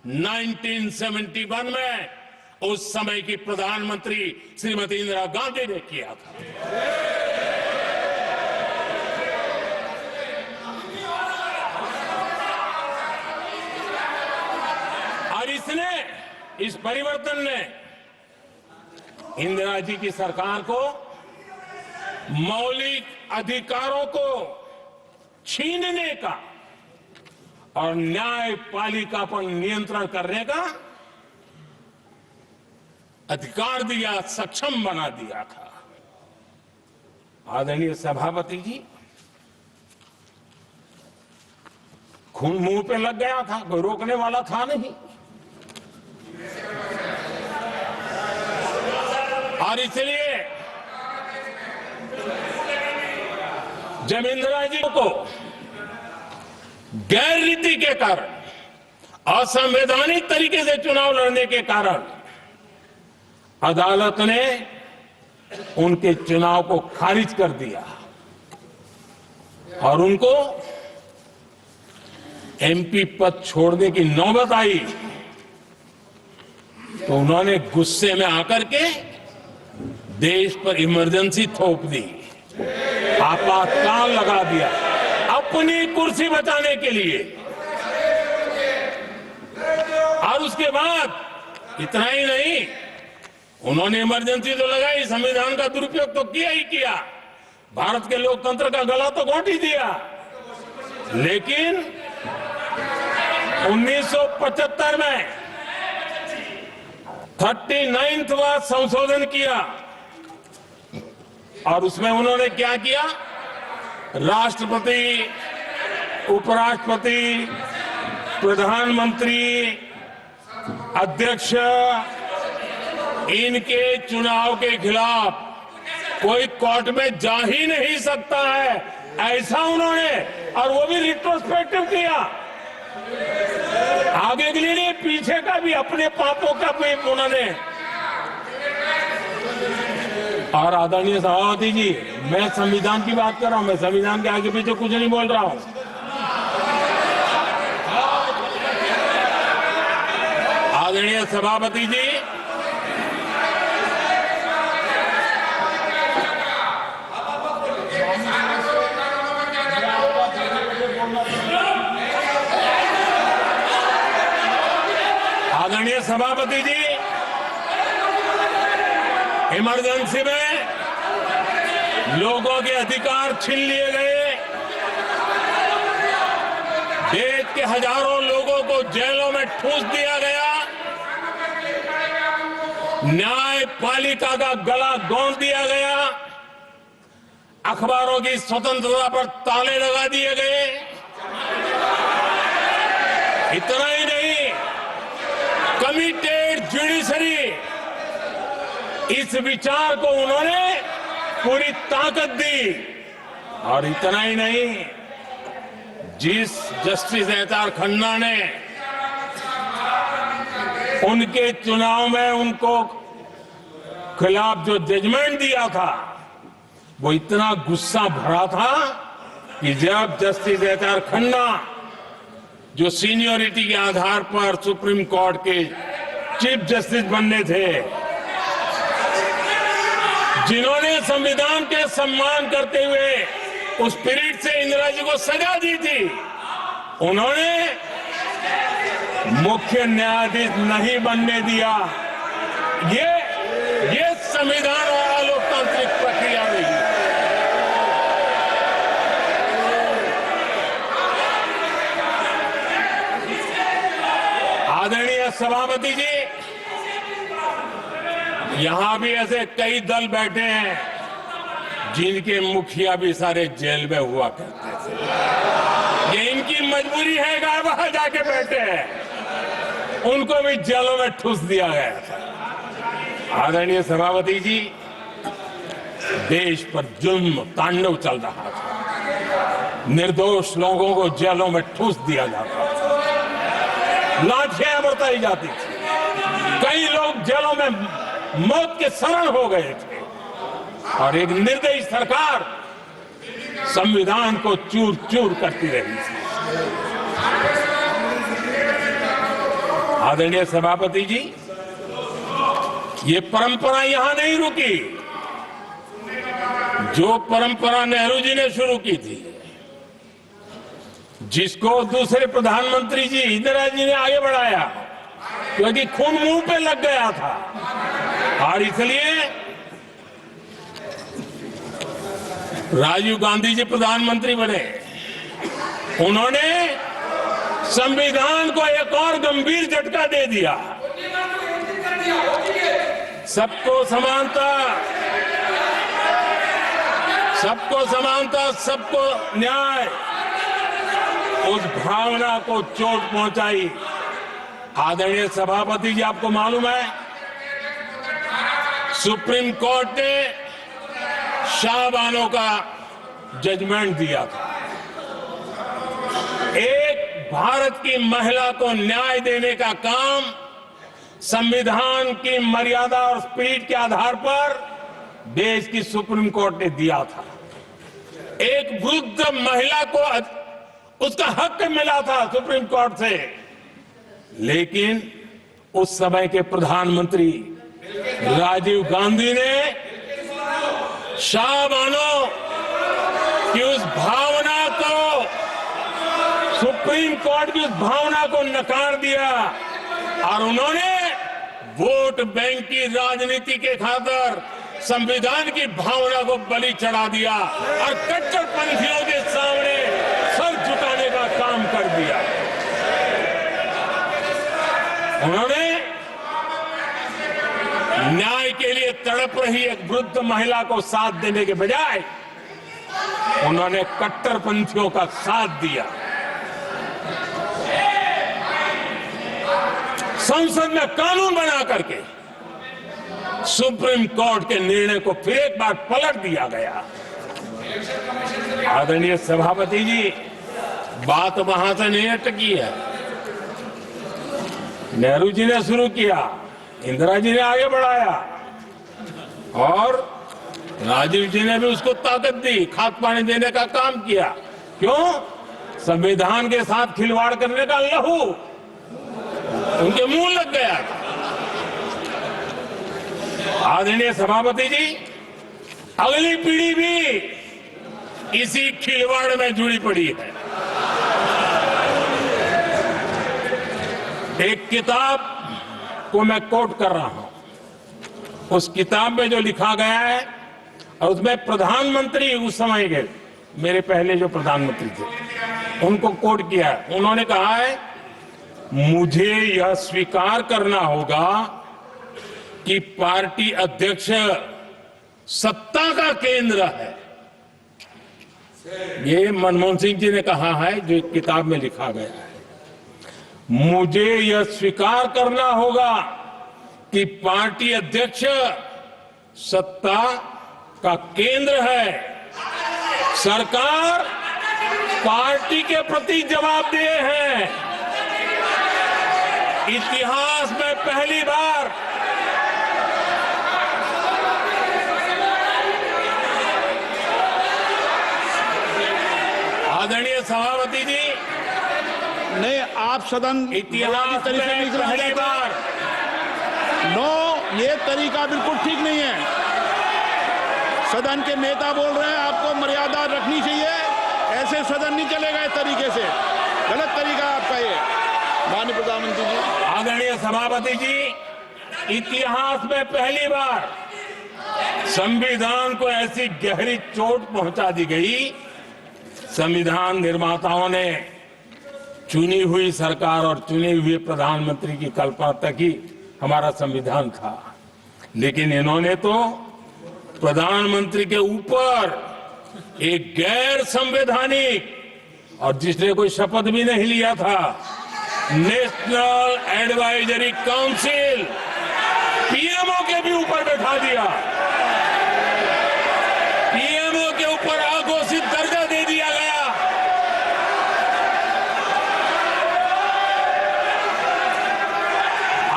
1971 में उस समय की प्रधानमंत्री श्रीमती इंदिरा गांधी ने किया था। और इस परिवर्तन ने इंदिरा जी की सरकार को मौलिक अधिकारों को छीनने का और न्यायपालिका पर नियंत्रण करने का अधिकार दिया, सक्षम बना दिया था। आदरणीय सभापति जी, खून मुंह पे लग गया था, कोई रोकने वाला था नहीं। और इसलिए जब इंदिरा जी को गैर रीति के कारण, असंवैधानिक तरीके से चुनाव लड़ने के कारण अदालत ने उनके चुनाव को खारिज कर दिया और उनको एमपी पद छोड़ने की नौबत आई, तो उन्होंने गुस्से में आकर के देश पर इमरजेंसी थोप दी, आपातकाल लगा दिया अपनी कुर्सी बचाने के लिए। और उसके बाद इतना ही नहीं, उन्होंने इमरजेंसी तो लगाई, संविधान का दुरुपयोग तो किया ही किया, भारत के लोकतंत्र का गला तो घोंट ही दिया। लेकिन 1975 में 39वां संशोधन किया और उसमें उन्होंने क्या किया? राष्ट्रपति, उपराष्ट्रपति, प्रधानमंत्री, अध्यक्ष, इनके चुनाव के खिलाफ कोई कोर्ट में जा ही नहीं सकता है, ऐसा उन्होंने, और वो भी रिट्रोस्पेक्टिव किया। आगे के लिए नहीं, पीछे का भी, अपने पापों का भी उन्होंने। और आदरणीय सभापति जी, मैं संविधान की बात कर रहा हूं, मैं संविधान के आगे पीछे कुछ नहीं बोल रहा हूं। आदरणीय सभापति जी, आदरणीय सभापति जी, इमरजेंसी में लोगों के अधिकार छीन लिए गए, देश के हजारों लोगों को जेलों में ठूस दिया गया, न्यायपालिका का गला दौड़ दिया गया, अखबारों की स्वतंत्रता पर ताले लगा दिए गए। इतना ही नहीं, कमिटेड जुडिशरी, इस विचार को उन्होंने पूरी ताकत दी। और इतना ही नहीं, जिस जस्टिस एहतार खन्ना ने उनके चुनाव में उनको खिलाफ जो जजमेंट दिया था, वो इतना गुस्सा भरा था कि जब जस्टिस एहतार खन्ना, जो सीनियरिटी के आधार पर सुप्रीम कोर्ट के चीफ जस्टिस बनने थे, जिन्होंने संविधान के सम्मान करते हुए उस पीरियड से इंदिरा जी को सजा दी थी, उन्होंने मुख्य न्यायाधीश नहीं बनने दिया। ये संविधान और अलोकतांत्रिक प्रक्रिया रही। आदरणीय सभापति जी, यहां भी ऐसे कई दल बैठे हैं जिनके मुखिया भी सारे जेल में हुआ करते थे। ये इनकी मजबूरी है कि वहां जाके बैठे हैं, उनको भी जेलों में ठूस दिया गया था। आदरणीय सभापति जी, देश पर जुल्म तांडव चल रहा था, निर्दोष लोगों को जेलों में ठूस दिया जाता था, लाठियां बरताई जाती थी, कई लोग जेलों में मौत के शरण हो गए थे, और एक निर्दयी सरकार संविधान को चूर चूर करती रही थी। आदरणीय सभापति जी, ये परंपरा यहां नहीं रुकी। जो परंपरा नेहरू जी ने शुरू की थी, जिसको दूसरे प्रधानमंत्री जी इंदिरा जी ने आगे बढ़ाया, क्योंकि खून मुंह पे लग गया था, और इसलिए राजीव गांधी जी प्रधानमंत्री बने। उन्होंने संविधान को एक और गंभीर झटका दे दिया। सबको समानता, सबको समानता, सबको न्याय, उस भावना को चोट पहुंचाई। आदरणीय सभापति जी, आपको मालूम है, सुप्रीम कोर्ट ने शाहबानो का जजमेंट दिया था। एक भारत की महिला को न्याय देने का काम संविधान की मर्यादा और स्पिरिट के आधार पर देश की सुप्रीम कोर्ट ने दिया था। एक वृद्ध महिला को उसका हक मिला था सुप्रीम कोर्ट से, लेकिन उस समय के प्रधानमंत्री राजीव गांधी ने शाहबानो की उस भावना को, सुप्रीम कोर्ट की उस भावना को नकार दिया, और उन्होंने वोट बैंक की राजनीति के खातिर संविधान की भावना को बलि चढ़ा दिया और कट्टरपंथियों के सामने सर झुकाने का काम कर दिया। उन्होंने न्याय के लिए तड़प रही ही एक वृद्ध महिला को साथ देने के बजाय उन्होंने कट्टरपंथियों का साथ दिया। संसद में कानून बना करके सुप्रीम कोर्ट के निर्णय को फिर एक बार पलट दिया गया। आदरणीय सभापति जी, बात वहां से नहीं अटकी है। नेहरू जी ने शुरू किया, इंदिरा जी ने आगे बढ़ाया और राजीव जी ने भी उसको ताकत दी, खाद पानी देने का काम किया। क्यों? संविधान के साथ खिलवाड़ करने का लहू उनके मुंह लग गया। आदरणीय सभापति जी, अगली पीढ़ी भी इसी खिलवाड़ में जुड़ी पड़ी है। एक किताब को मैं कोट कर रहा हूं। उस किताब में जो लिखा गया है, और उसमें प्रधानमंत्री उस समय के मेरे पहले जो प्रधानमंत्री थे उनको कोट किया है। उन्होंने कहा है, मुझे यह स्वीकार करना होगा कि पार्टी अध्यक्ष सत्ता का केंद्र है। ये मनमोहन सिंह जी ने कहा है, जो एक किताब में लिखा गया है। मुझे यह स्वीकार करना होगा कि पार्टी अध्यक्ष सत्ता का केंद्र है। सरकार पार्टी के प्रति जवाबदेह है। इतिहास में पहली बार आदरणीय सभापति जी, नहीं, आप सदन इतिहास तरीके में नहीं पहली बार नो, ये तरीका बिल्कुल ठीक नहीं है। सदन के नेता बोल रहे हैं, आपको मर्यादा रखनी चाहिए। ऐसे सदन नहीं चलेगा इस तरीके से, गलत तरीका आपका ये। माननीय प्रधानमंत्री जी। आदरणीय सभापति जी, इतिहास में पहली बार संविधान को ऐसी गहरी चोट पहुंचा दी गई। संविधान निर्माताओं ने चुनी हुई सरकार और चुने हुए प्रधानमंत्री की कल्पना तक ही हमारा संविधान था, लेकिन इन्होंने तो प्रधानमंत्री के ऊपर एक गैर संवैधानिक, और जिसने कोई शपथ भी नहीं लिया था, नेशनल एडवाइजरी काउंसिल पीएमओ के भी ऊपर बैठा दिया। पीएमओ के ऊपर अघोषित दर्जा दे दिया गया।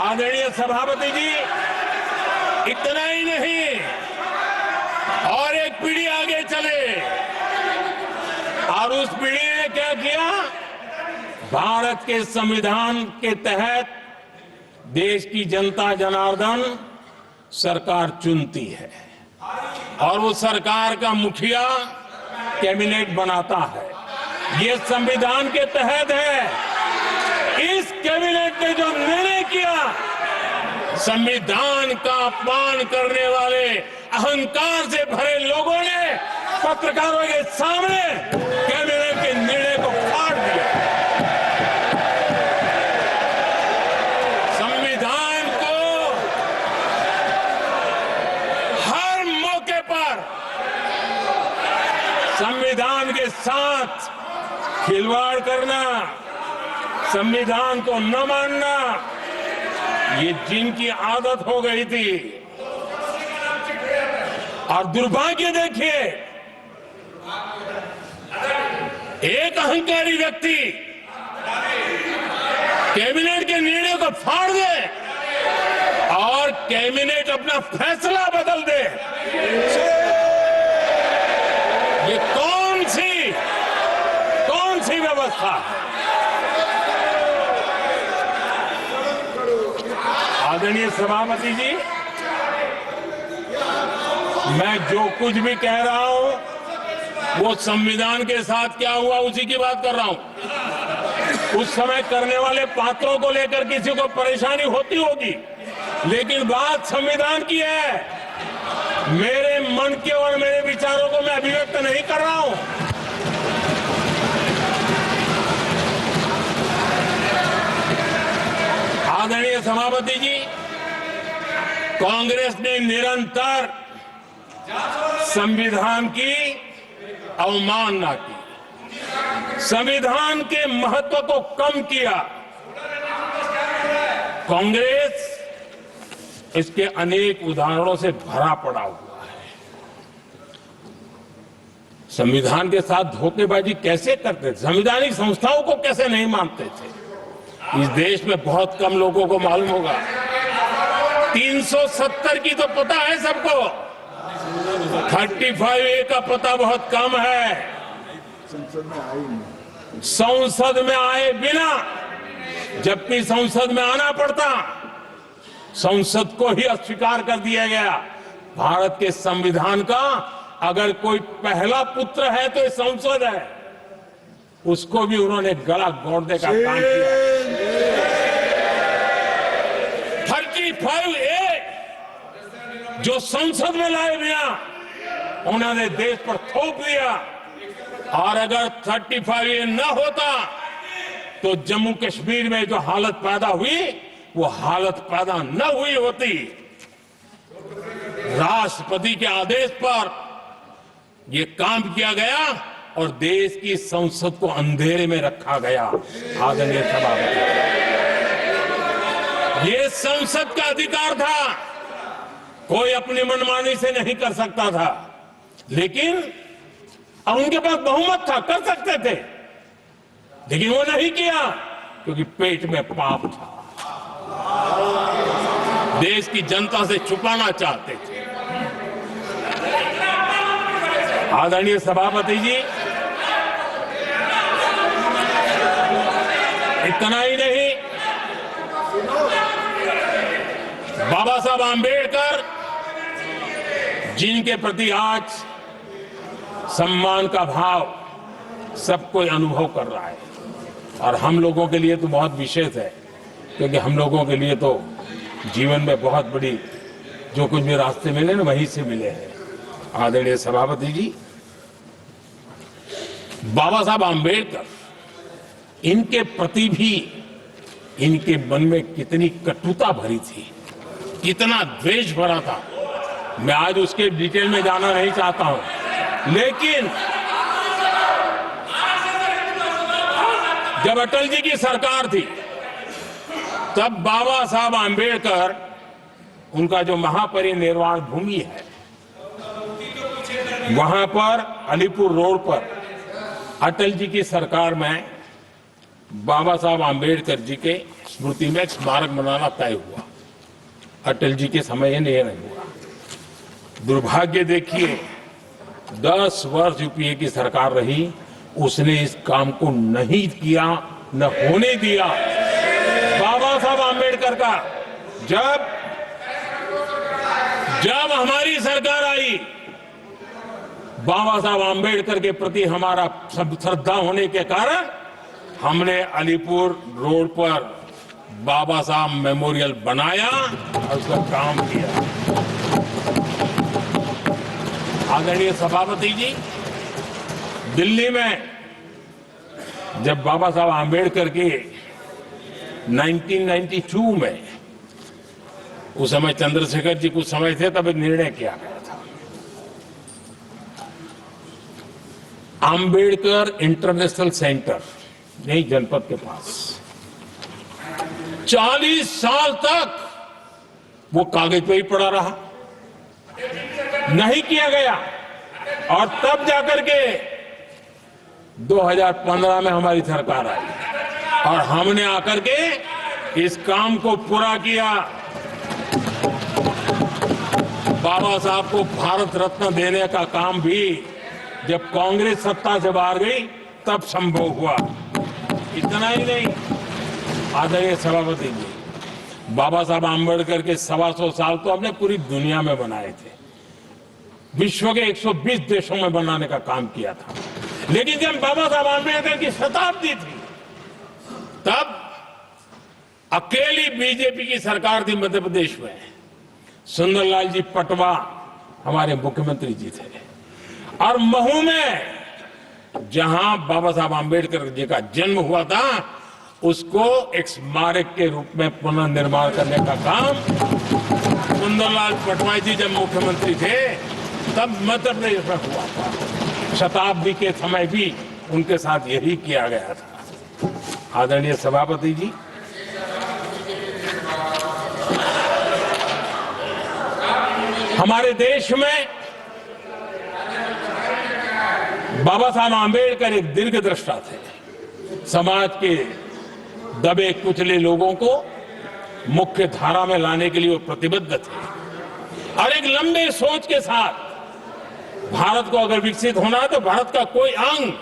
आदरणीय सभापति जी, इतना ही नहीं, और एक पीढ़ी आगे चले, और उस पीढ़ी ने क्या किया? भारत के संविधान के तहत देश की जनता जनार्दन सरकार चुनती है और वो सरकार का मुखिया कैबिनेट बनाता है। ये संविधान के तहत है। इस कैबिनेट ने जो निर्णय किया, संविधान का अपमान करने वाले अहंकार से भरे लोगों ने पत्रकारों के सामने कैबिनेट के निर्णय को फाड़ दिया। संविधान को हर मौके पर संविधान के साथ खिलवाड़ करना, संविधान को न मानना, ये जिनकी आदत हो गई थी। और दुर्भाग्य देखिए, एक अहंकारी व्यक्ति कैबिनेट के निर्णय को फाड़ दे और कैबिनेट अपना फैसला बदल दे। ये कौन सी व्यवस्था है? आदरणीय सभापति जी, मैं जो कुछ भी कह रहा हूं वो संविधान के साथ क्या हुआ उसी की बात कर रहा हूं। उस समय करने वाले पात्रों को लेकर किसी को परेशानी होती होगी, लेकिन बात संविधान की है। मेरे मन के और मेरे विचारों को मैं अभिव्यक्त नहीं कर रहा हूं। आदरणीय सभापति जी, कांग्रेस ने निरंतर संविधान की अवमानना की, संविधान के महत्व को कम किया। कांग्रेस इसके अनेक उदाहरणों से भरा पड़ा हुआ है। संविधान के साथ धोखेबाजी कैसे करते थे, संवैधानिक संस्थाओं को कैसे नहीं मानते थे, इस देश में बहुत कम लोगों को मालूम होगा। 370 की तो पता है सबको, 35A का पता बहुत कम है। संसद में आए बिना, जबकि संसद में आना पड़ता, संसद को ही अस्वीकार कर दिया गया। भारत के संविधान का अगर कोई पहला पुत्र है तो ये संसद है, उसको भी उन्होंने गला घोंटने का काम किया। 35A जो संसद में लाए बिना उन्होंने देश पर थोप दिया, और अगर 35A न होता तो जम्मू कश्मीर में जो हालत पैदा हुई वो हालत पैदा न हुई होती। राष्ट्रपति के आदेश पर यह काम किया गया और देश की संसद को अंधेरे में रखा गया। आदरणीय सभापति, ये संसद का अधिकार था, कोई अपनी मनमानी से नहीं कर सकता था, लेकिन उनके पास बहुमत था, कर सकते थे, लेकिन वो नहीं किया क्योंकि पेट में पाप था, देश की जनता से छुपाना चाहते थे। आदरणीय सभापति जी, इतना ही नहीं, बाबा साहब आंबेडकर जिनके प्रति आज सम्मान का भाव सब कोई अनुभव कर रहा है, और हम लोगों के लिए तो बहुत विशेष है, क्योंकि हम लोगों के लिए तो जीवन में बहुत बड़ी जो कुछ भी रास्ते मिले ना वहीं से मिले हैं। आदरणीय सभापति जी, बाबा साहब आंबेडकर, इनके प्रति भी इनके मन में कितनी कटुता भरी थी, कितना द्वेष भरा था, मैं आज उसके डिटेल में जाना नहीं चाहता हूं, लेकिन जब अटल जी की सरकार थी तब बाबा साहब आंबेडकर, उनका जो महापरिनिर्वाण भूमि है, वहां पर अलीपुर रोड पर अटल जी की सरकार में बाबा साहब आंबेडकर जी के स्मृति में एक स्मारक बनाना तय हुआ। अटल जी के समय ये नहीं हुआ। दुर्भाग्य देखिए, 10 वर्ष यूपीए की सरकार रही, उसने इस काम को नहीं किया, न होने दिया। बाबा साहब आंबेडकर का जब हमारी सरकार आई, बाबा साहब आंबेडकर के प्रति हमारा श्रद्धा होने के कारण हमने अलीपुर रोड पर बाबा साहब मेमोरियल बनाया और उसका काम किया। आदरणीय सभापति जी, दिल्ली में जब बाबा साहब आंबेडकर के 1992 में, उस समय चंद्रशेखर जी कुछ समय थे, तब एक निर्णय किया गया था, आंबेडकर इंटरनेशनल सेंटर यही जनपद के पास 40 साल तक वो कागज पे ही पड़ा रहा, नहीं किया गया। और तब जाकर के 2015 में हमारी सरकार आई और हमने आकर के इस काम को पूरा किया। बाबा साहब को भारत रत्न देने का काम भी जब कांग्रेस सत्ता से बाहर गई तब संभव हुआ। इतना ही नहीं, आदरणीय सभापति जी, बाबा साहब आंबेडकर के 125 साल तो हमने पूरी दुनिया में बनाए थे, विश्व के 120 देशों में बनाने का काम किया था। लेकिन जब बाबा साहब आंबेडकर की शताब्दी थी, तब अकेली बीजेपी की सरकार थी मध्य प्रदेश में। सुंदरलाल जी पटवा हमारे मुख्यमंत्री जी थे, और महू में जहां बाबा साहब आंबेडकर जी का जन्म हुआ था, उसको एक स्मारक के रूप में पुनर्निर्माण करने का काम सुंदरलाल पटवाई जी जब मुख्यमंत्री थे तब मध्य प्रदेश में हुआ था। शताब्दी के समय भी उनके साथ यही किया गया था। आदरणीय सभापति जी, हमारे देश में बाबा साहब आंबेडकर एक दीर्घदृष्टा थे। समाज के दबे कुचले लोगों को मुख्य धारा में लाने के लिए वो प्रतिबद्ध थे और एक लंबे सोच के साथ भारत को अगर विकसित होना है तो भारत का कोई अंग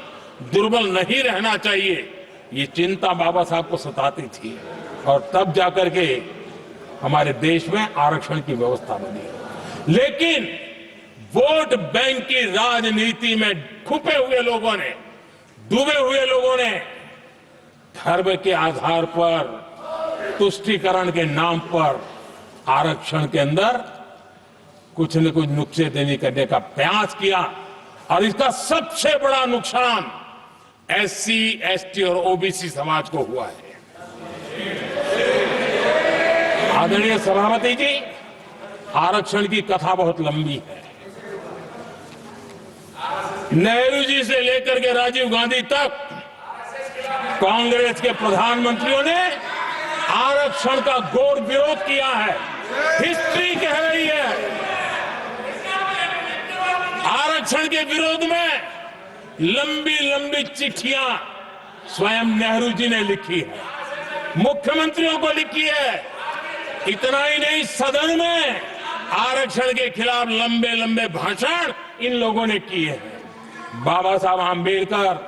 दुर्बल नहीं रहना चाहिए, ये चिंता बाबा साहब को सताती थी। और तब जाकर के हमारे देश में आरक्षण की व्यवस्था बनी। लेकिन वोट बैंक की राजनीति में छुपे हुए लोगों ने, डूबे हुए लोगों ने धर्म के आधार पर, तुष्टीकरण के नाम पर आरक्षण के अंदर कुछ न कुछ नुक्सेदनी करने का प्रयास किया और इसका सबसे बड़ा नुकसान एससी, एसटी और ओबीसी समाज को हुआ है। आदरणीय सभापति जी, आरक्षण की कथा बहुत लंबी है। नेहरू जी से लेकर के राजीव गांधी तक कांग्रेस के प्रधानमंत्रियों ने आरक्षण का घोर विरोध किया है। हिस्ट्री कह रही है आरक्षण के विरोध में लंबी लंबी चिट्ठियां स्वयं नेहरू जी ने लिखी है, मुख्यमंत्रियों को लिखी है। इतना ही नहीं, सदन में आरक्षण के खिलाफ लंबे लंबे भाषण इन लोगों ने किए हैं। बाबा साहब आंबेडकर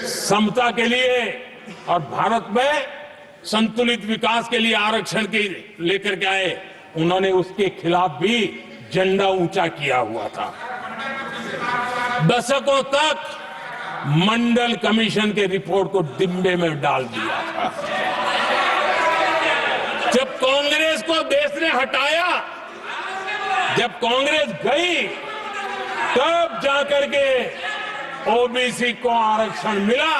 समता के लिए और भारत में संतुलित विकास के लिए आरक्षण के लेकर के आए। उन्होंने उसके खिलाफ भी झंडा ऊंचा किया हुआ था। दशकों तक मंडल कमीशन के रिपोर्ट को डिब्बे में डाल दिया था। जब कांग्रेस को देश ने हटाया, जब कांग्रेस गई, तब जाकर के ओबीसी को आरक्षण मिला।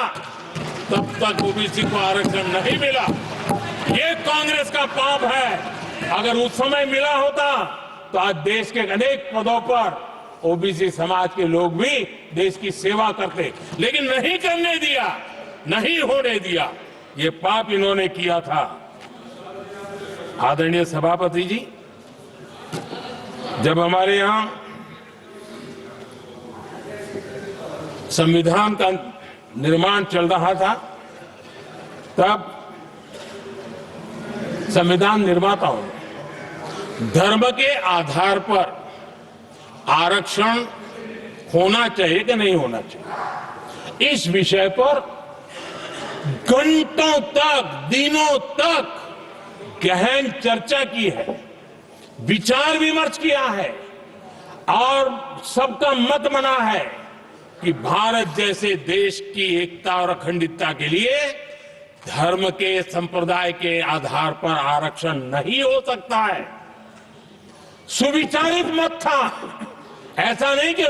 तब तक ओबीसी को आरक्षण नहीं मिला। ये कांग्रेस का पाप है। अगर उस समय मिला होता तो आज देश के अनेक पदों पर ओबीसी समाज के लोग भी देश की सेवा करते, लेकिन नहीं करने दिया, नहीं होने दिया। ये पाप इन्होंने किया था। आदरणीय सभापति जी, जब हमारे यहां संविधान का निर्माण चल रहा था, तब संविधान निर्माताओं ने धर्म के आधार पर आरक्षण होना चाहिए कि नहीं होना चाहिए, इस विषय पर घंटों तक, दिनों तक गहन चर्चा की है, विचार विमर्श किया है और सबका मत बना है कि भारत जैसे देश की एकता और अखंडता के लिए धर्म के, संप्रदाय के आधार पर आरक्षण नहीं हो सकता है। सुविचारित मत था, ऐसा नहीं कि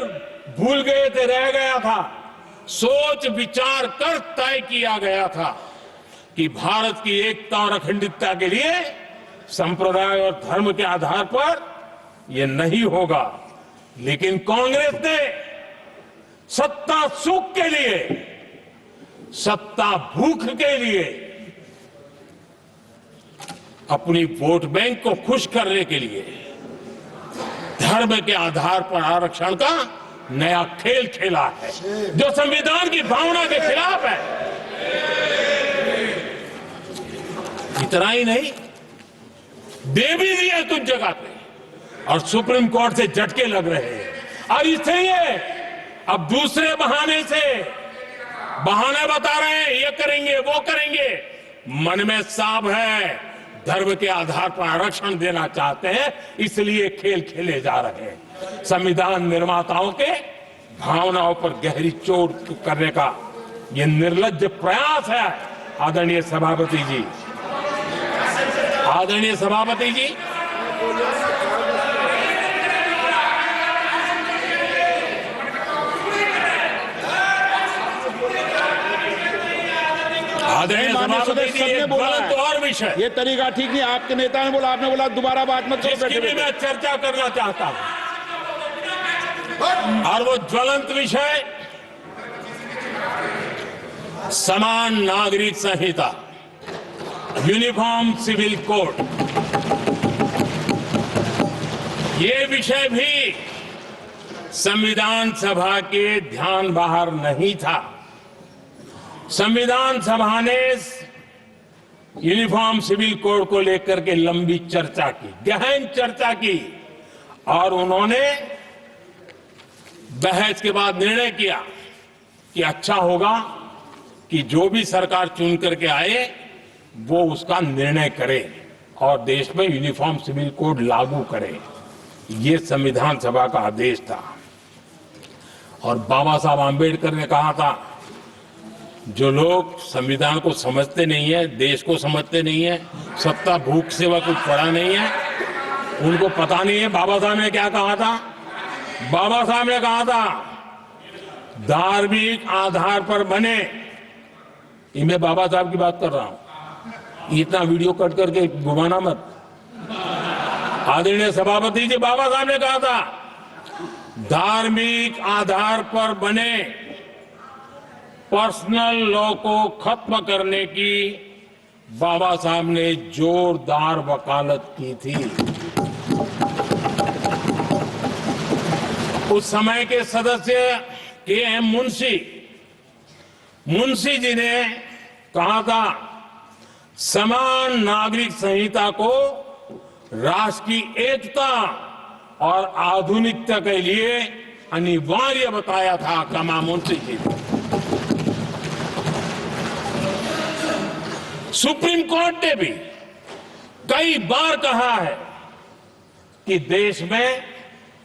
भूल गए थे, रह गया था। सोच विचार कर तय किया गया था कि भारत की एकता और अखंडता के लिए संप्रदाय और धर्म के आधार पर यह नहीं होगा। लेकिन कांग्रेस ने सत्ता सुख के लिए, सत्ता भूख के लिए, अपनी वोट बैंक को खुश करने के लिए धर्म के आधार पर आरक्षण का नया खेल खेला है, जो संविधान की भावना के खिलाफ है। इतना ही नहीं, दे भी दिया कुछ जगह पे और सुप्रीम कोर्ट से झटके लग रहे हैं। और इसलिए अब दूसरे बहाने से बहाने बता रहे हैं, ये करेंगे वो करेंगे। मन में साफ है, धर्म के आधार पर आरक्षण देना चाहते हैं, इसलिए खेल खेले जा रहे हैं। संविधान निर्माताओं के भावनाओं पर गहरी चोट करने का यह निर्लज्ज प्रयास है। आदरणीय सभापति जी, आदरणीय सभापति जी, आदरणीय सभापति जी, एक गलत और विषय, ये तरीका ठीक नहीं। आपके नेता ने बोला, आपने बोला दोबारा बात मत करो। इसकी भी मैं चर्चा करना चाहता हूं। और वो ज्वलंत विषय समान नागरिक संहिता, यूनिफॉर्म सिविल कोड। ये विषय भी संविधान सभा के ध्यान बाहर नहीं था। संविधान सभा ने यूनिफॉर्म सिविल कोड को लेकर के लंबी चर्चा की, गहन चर्चा की, और उन्होंने बहस के बाद निर्णय किया कि अच्छा होगा कि जो भी सरकार चुन करके आए वो उसका निर्णय करे और देश में यूनिफॉर्म सिविल कोड लागू करे। ये संविधान सभा का आदेश था। और बाबा साहब आंबेडकर ने कहा था, जो लोग संविधान को समझते नहीं है, देश को समझते नहीं है, सत्ता भूख सेवा कुछ पड़ा नहीं है, उनको पता नहीं है बाबा साहब ने क्या कहा था। बाबा साहब ने कहा था, धार्मिक आधार पर बने, ये मैं बाबा साहब की बात कर रहा हूं, इतना वीडियो कट करके घुमाना मत। आदरणीय सभापति जी, बाबा साहब ने कहा था, धार्मिक आधार पर बने पर्सनल लॉ को खत्म करने की बाबा साहब ने जोरदार वकालत की थी। उस समय के सदस्य के.एम. मुंशी जी ने कहा था, समान नागरिक संहिता को राष्ट्र की एकता और आधुनिकता के लिए अनिवार्य बताया था। कमा मुंशी जी ने। सुप्रीम कोर्ट ने भी कई बार कहा है कि देश में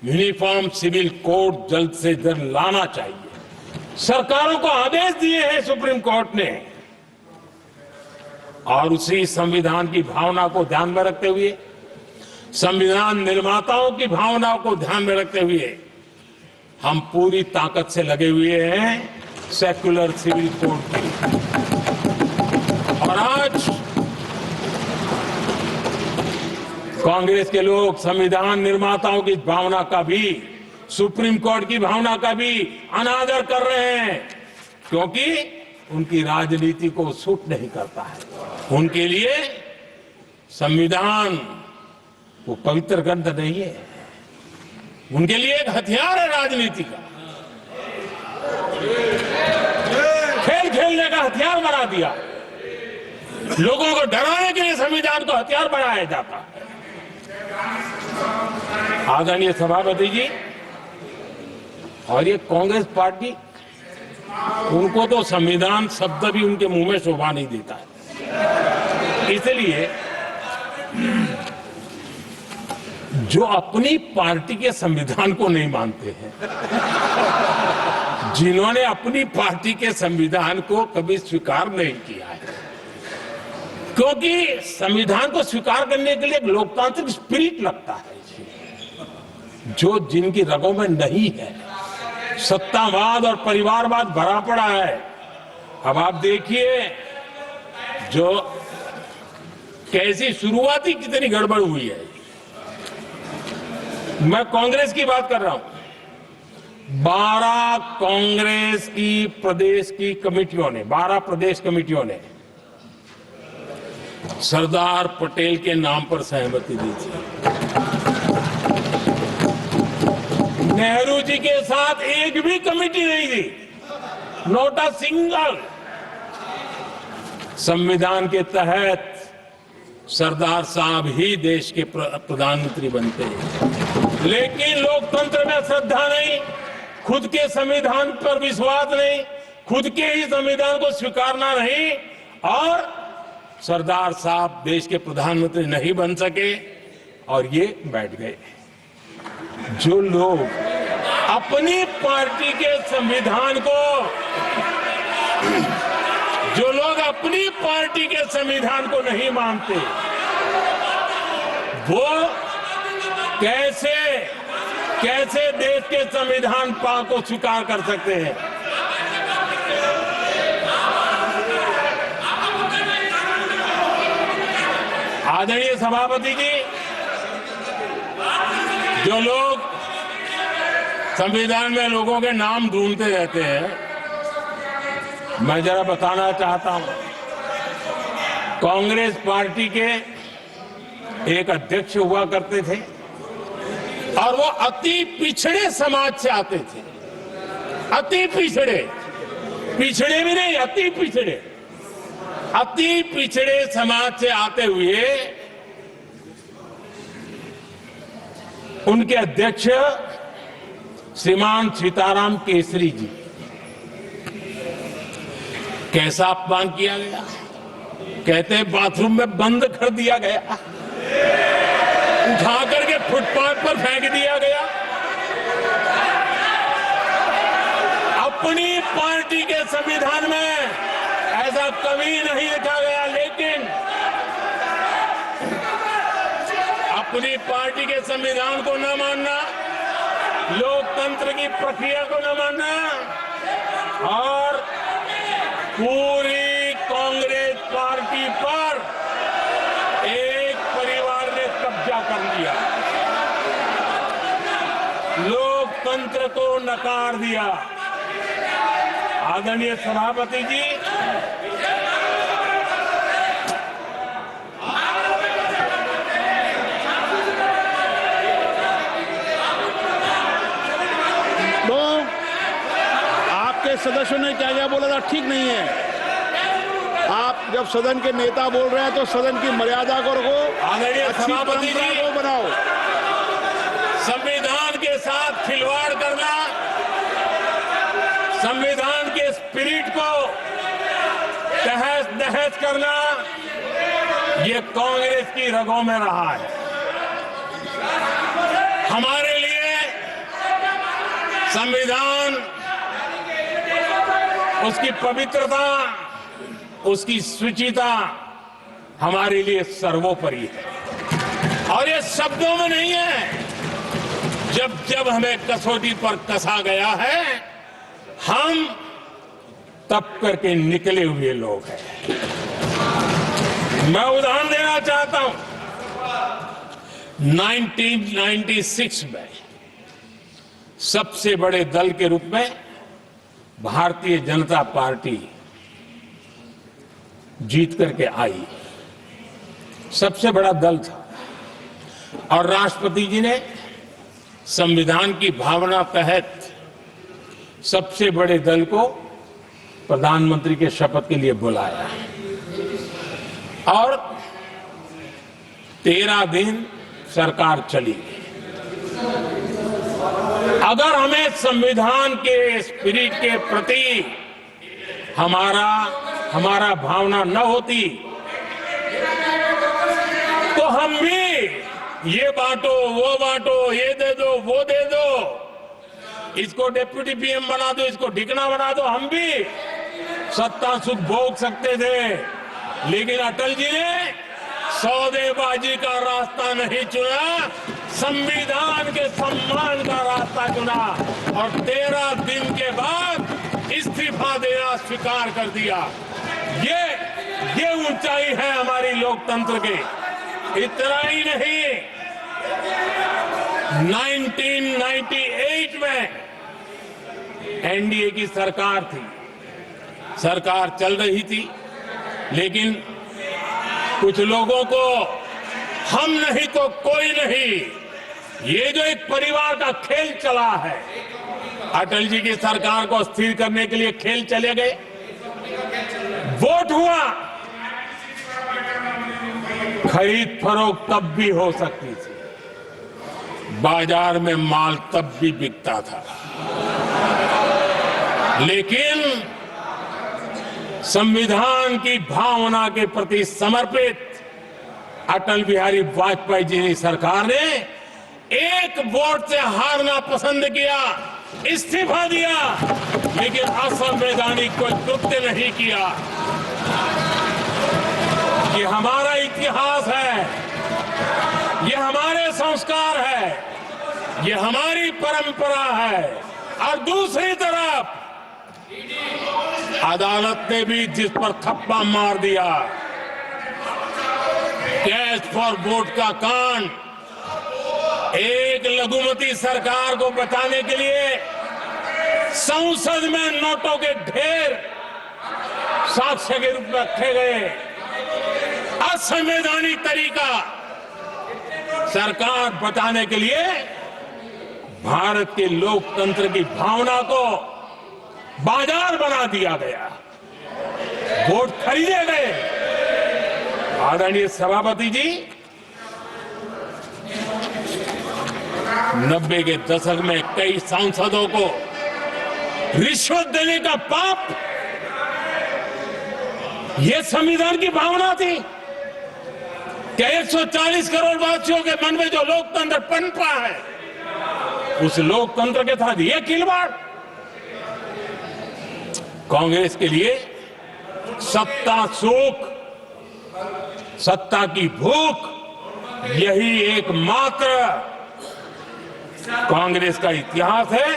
यूनिफॉर्म सिविल कोड जल्द से जल्द लाना चाहिए। सरकारों को आदेश दिए हैं सुप्रीम कोर्ट ने। और उसी संविधान की भावना को ध्यान में रखते हुए, संविधान निर्माताओं की भावनाओं को ध्यान में रखते हुए, हम पूरी ताकत से लगे हुए हैं सेक्युलर सिविल कोड की। और आज कांग्रेस के लोग संविधान निर्माताओं की भावना का भी, सुप्रीम कोर्ट की भावना का भी अनादर कर रहे हैं, क्योंकि उनकी राजनीति को सूट नहीं करता है। उनके लिए संविधान वो पवित्र ग्रंथ नहीं है, उनके लिए एक हथियार है राजनीति का। खेल खेलने का हथियार बना दिया। लोगों को डराने के लिए संविधान को हथियार बनाया जाता है। आदरणीय सभापति जी, और ये कांग्रेस पार्टी, उनको तो संविधान शब्द भी उनके मुंह में शोभा नहीं देता है। इसलिए जो अपनी पार्टी के संविधान को नहीं मानते हैं, जिन्होंने अपनी पार्टी के संविधान को कभी स्वीकार नहीं किया है, क्योंकि संविधान को स्वीकार करने के लिए एक लोकतांत्रिक स्पिरिट लगता है, जो जिनकी रगों में नहीं है। सत्तावाद और परिवारवाद भरा पड़ा है। अब आप देखिए जो कैसी शुरुआती कितनी गड़बड़ हुई है। मैं कांग्रेस की बात कर रहा हूं। 12 कांग्रेस की प्रदेश की कमेटियों ने, 12 प्रदेश कमेटियों ने सरदार पटेल के नाम पर सहमति दी थी। नेहरू जी के साथ एक भी कमेटी नहीं थी, नॉट अ सिंगल। संविधान के तहत सरदार साहब ही देश के प्रधानमंत्री बनते हैं, लेकिन लोकतंत्र में श्रद्धा नहीं, खुद के संविधान पर विश्वास नहीं, खुद के ही संविधान को स्वीकारना नहीं, और सरदार साहब देश के प्रधानमंत्री नहीं बन सके और ये बैठ गए। जो लोग अपनी पार्टी के संविधान को, जो लोग अपनी पार्टी के संविधान को नहीं मानते, वो कैसे देश के संविधान को स्वीकार कर सकते हैं? आदरणीय सभापति जी, जो लोग संविधान में लोगों के नाम ढूंढते रहते हैं। मैं जरा बताना चाहता हूं, कांग्रेस पार्टी के एक अध्यक्ष हुआ करते थे और वो अति पिछड़े समाज से आते थे। अति पिछड़े, पिछड़े भी नहीं, अति पिछड़े, अति पिछड़े समाज से आते हुए उनके अध्यक्ष श्रीमान सीताराम केसरी जी, कैसा अपमान किया गया। कहते हैं बाथरूम में बंद कर दिया गया, उठा करके फुटपाथ पर फेंक दिया गया। अपनी पार्टी के संविधान में ऐसा कभी नहीं लिखा गया, लेकिन अपनी पार्टी के संविधान को न मानना, लोकतंत्र की प्रक्रिया को न मानना और पूरी कांग्रेस पार्टी पर एक परिवार ने कब्जा कर लिया, लोकतंत्र को नकार दिया। आदरणीय सभापति जी, तो आपके सदस्यों ने क्या क्या बोला था ठीक नहीं है। आप जब सदन के नेता बोल रहे हैं तो सदन की मर्यादा को रखो, आदरणीय अच्छी सभापति परंपरा जी, को बनाओ। संविधान के साथ खिलवाड़ करना, संविधान के स्पिरिट को तहस नहस करना, ये कांग्रेस की रगों में रहा है। हमारे लिए संविधान, उसकी पवित्रता, उसकी शुचिता हमारे लिए सर्वोपरि है। और ये शब्दों में नहीं है, जब जब हमें कसौटी पर कसा गया है, हम तप करके निकले हुए लोग हैं। मैं उदाहरण देना चाहता हूं, 1996 में सबसे बड़े दल के रूप में भारतीय जनता पार्टी जीत करके आई, सबसे बड़ा दल था और राष्ट्रपति जी ने संविधान की भावना तहत सबसे बड़े दल को प्रधानमंत्री के शपथ के लिए बुलाया और 13 दिन सरकार चली। अगर हमें संविधान के स्पिरिट के प्रति हमारा भावना न होती तो हम भी ये बांटो, वो बांटो, ये दे दो, वो दे दो, इसको डिप्टी पीएम बना दो, इसको ढिकना बना दो, हम भी सत्ता सुख भोग सकते थे। लेकिन अटल जी ने सौदेबाजी का रास्ता नहीं चुना, संविधान के सम्मान का रास्ता चुना और 13 दिन के बाद इस्तीफा देना स्वीकार कर दिया। ये ऊंचाई है हमारी लोकतंत्र के। इतना ही नहीं, 1998 में एनडीए की सरकार थी, सरकार चल रही थी, लेकिन कुछ लोगों को हम नहीं तो कोई नहीं, ये जो एक परिवार का खेल चला है, अटल जी की सरकार को अस्थिर करने के लिए खेल चले गए। वोट हुआ, खरीद फरोख्त तब भी हो सकती थी, बाजार में माल तब भी बिकता था, लेकिन संविधान की भावना के प्रति समर्पित अटल बिहारी वाजपेयी जी की सरकार ने एक वोट से हारना पसंद किया, इस्तीफा दिया, लेकिन असंवैधानिक कोई कृत्य नहीं किया। ये हमारा इतिहास है, ये हमारे संस्कार है, ये हमारी परंपरा है। और दूसरी तरफ अदालत ने भी जिस पर थप्पा मार दिया, कैश फॉर वोट का कांड, एक लघुमती सरकार को बचाने के लिए संसद में नोटों के ढेर साक्ष्य के रूप में रखे गए। असंवैधानिक तरीका। सरकार बचाने के लिए भारत के लोकतंत्र की भावना को बाजार बना दिया गया, वोट खरीदे गए। आदरणीय सभापति जी, 90 के दशक में कई सांसदों को रिश्वत देने का पाप, ये संविधान की भावना थी कि 140 करोड़ वासियों के मन में जो लोकतंत्र पनपा है, उस लोकतंत्र के साथ ये खिलवाड़। कांग्रेस के लिए सत्ता सुख, सत्ता की भूख, यही एकमात्र कांग्रेस का इतिहास है,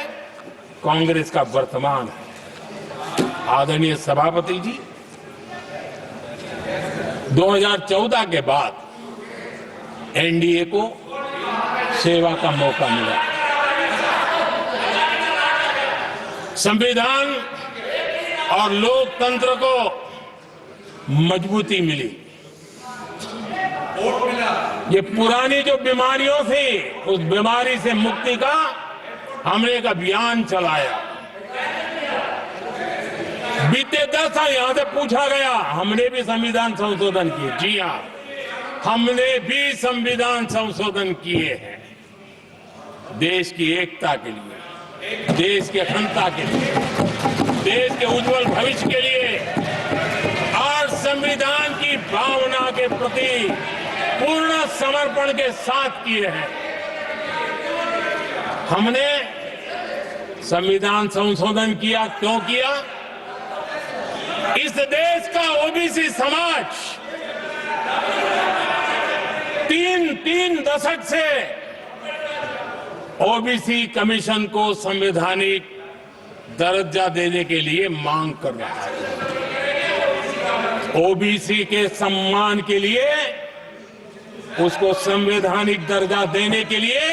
कांग्रेस का वर्तमान है। आदरणीय सभापति जी, 2014 के बाद एनडीए को सेवा का मौका मिला। संविधान और लोकतंत्र को मजबूती मिली। ये पुरानी जो बीमारियों थी, उस बीमारी से मुक्ति का हमने एक अभियान चलाया। बीते 10 साल यहां से पूछा गया, हमने भी संविधान संशोधन किए। जी हां, हमने भी संविधान संशोधन किए हैं, देश की एकता के लिए, देश की अखंडता के लिए, देश के उज्जवल भविष्य के लिए और संविधान की भावना के प्रति पूर्ण समर्पण के साथ किए हैं। हमने संविधान संशोधन किया, क्यों किया? इस देश का ओबीसी समाज तीन दशक से ओबीसी कमीशन को संवैधानिक दर्जा देने के लिए मांग कर रहा है। ओबीसी के सम्मान के लिए, उसको संवैधानिक दर्जा देने के लिए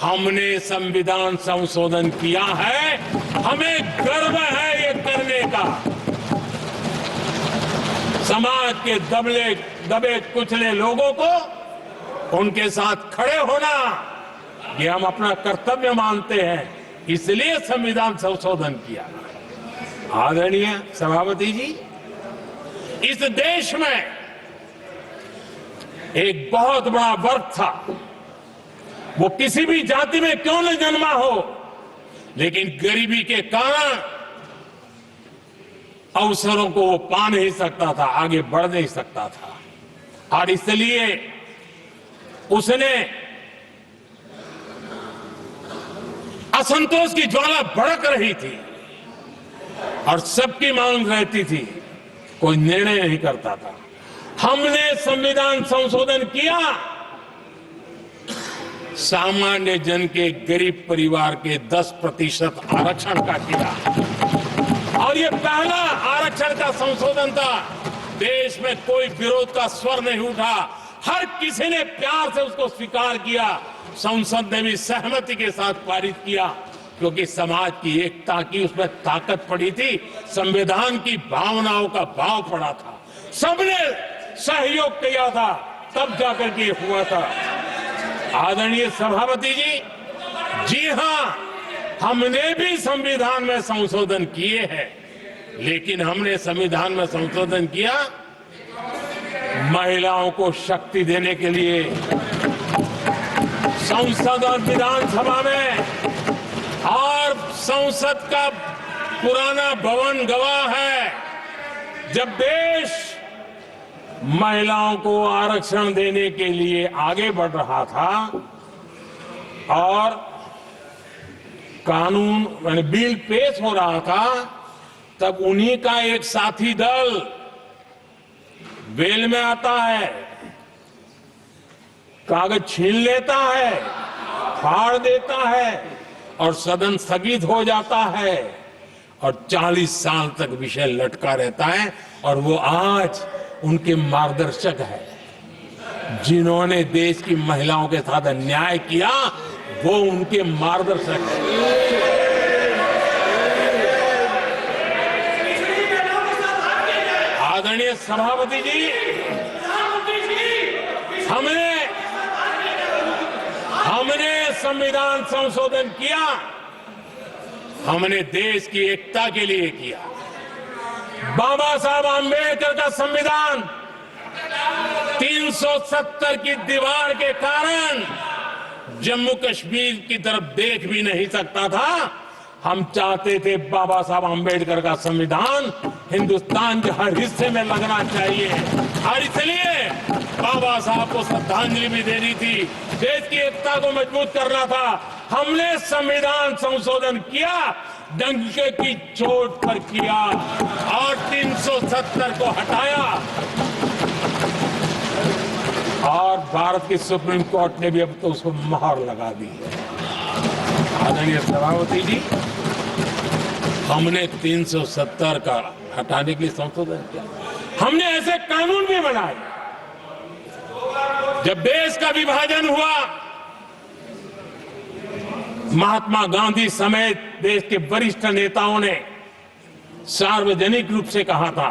हमने संविधान संशोधन किया है। हमें गर्व है ये करने का। समाज के दबे कुचले लोगों को उनके साथ खड़े होना, ये हम अपना कर्तव्य मानते हैं, इसलिए संविधान संशोधन किया। आदरणीय सभापति जी, इस देश में एक बहुत बड़ा वर्ग था, वो किसी भी जाति में क्यों न जन्मा हो, लेकिन गरीबी के कारण अवसरों को वो पा नहीं सकता था, आगे बढ़ नहीं सकता था। और इसलिए उसने असंतोष की ज्वाला भड़क रही थी और सबकी मांग रहती थी, कोई निर्णय नहीं करता था। हमने संविधान संशोधन किया, सामान्य जन के, गरीब परिवार के 10% आरक्षण का किया, और ये पहला आरक्षण का संशोधन था। देश में कोई विरोध का स्वर नहीं उठा, हर किसी ने प्यार से उसको स्वीकार किया। संसद ने भी सहमति के साथ पारित किया, क्योंकि समाज की एकता की उसमें ताकत पड़ी थी, संविधान की भावनाओं का भाव पड़ा था, सबने सहयोग किया था, तब जाकर के हुआ था। आदरणीय सभापति जी, जी हां, हमने भी संविधान में संशोधन किए हैं, लेकिन हमने संविधान में संशोधन किया महिलाओं को शक्ति देने के लिए। संसद और विधानसभा में, और संसद का पुराना भवन गवाह है, जब देश महिलाओं को आरक्षण देने के लिए आगे बढ़ रहा था और कानून यानी बिल पेश हो रहा था, तब उन्हीं का एक साथी दल वेल में आता है, कागज छीन लेता है, फाड़ देता है और सदन स्थगित हो जाता है और 40 साल तक विषय लटका रहता है, और वो आज उनके मार्गदर्शक है। जिन्होंने देश की महिलाओं के साथ अन्याय किया वो उनके मार्गदर्शक हैं। आदरणीय सभापति जी, हमने संविधान संशोधन किया, हमने देश की एकता के लिए किया। बाबा साहब आम्बेडकर का संविधान 370 की दीवार के कारण जम्मू कश्मीर की तरफ देख भी नहीं सकता था। हम चाहते थे बाबा साहब आम्बेडकर का संविधान हिंदुस्तान के हर हिस्से में लगना चाहिए, और इसलिए बाबा साहब को श्रद्धांजलि भी देनी थी, देश की एकता को मजबूत करना था। हमने संविधान संशोधन किया, डंके की चोट पर किया और 370 को हटाया, और भारत की सुप्रीम कोर्ट ने भी अब तो उसको मोहर लगा दी है। आदरणीय सभापति जी, हमने 370 का हटाने के लिए संशोधन किया। हमने ऐसे कानून भी बनाए। जब देश का विभाजन हुआ, महात्मा गांधी समेत देश के वरिष्ठ नेताओं ने सार्वजनिक रूप से कहा था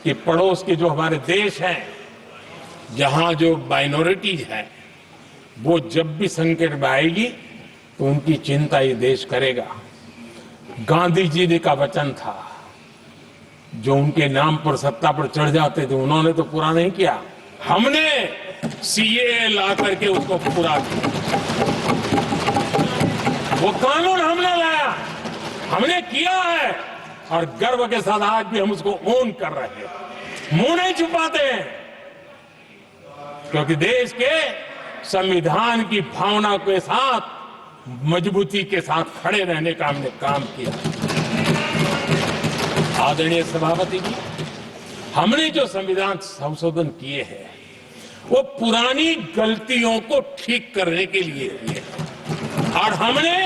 कि पड़ोस के जो हमारे देश हैं, जहां जो माइनॉरिटीज है, वो जब भी संकट में आएगी तो उनकी चिंता ये देश करेगा। गांधी जी ने का वचन था, जो उनके नाम पर सत्ता पर चढ़ जाते थे उन्होंने तो पूरा नहीं किया, हमने सीएए ला करके उसको पूरा किया। वो कानून हमने लाया, हमने किया है, और गर्व के साथ आज भी हम उसको ओन कर रहे हैं, मुंह नहीं छुपाते हैं, क्योंकि देश के संविधान की भावना के साथ मजबूती के साथ खड़े रहने का हमने काम किया। आदरणीय सभापति जी, हमने जो संविधान संशोधन किए हैं वो पुरानी गलतियों को ठीक करने के लिए किए, और हमने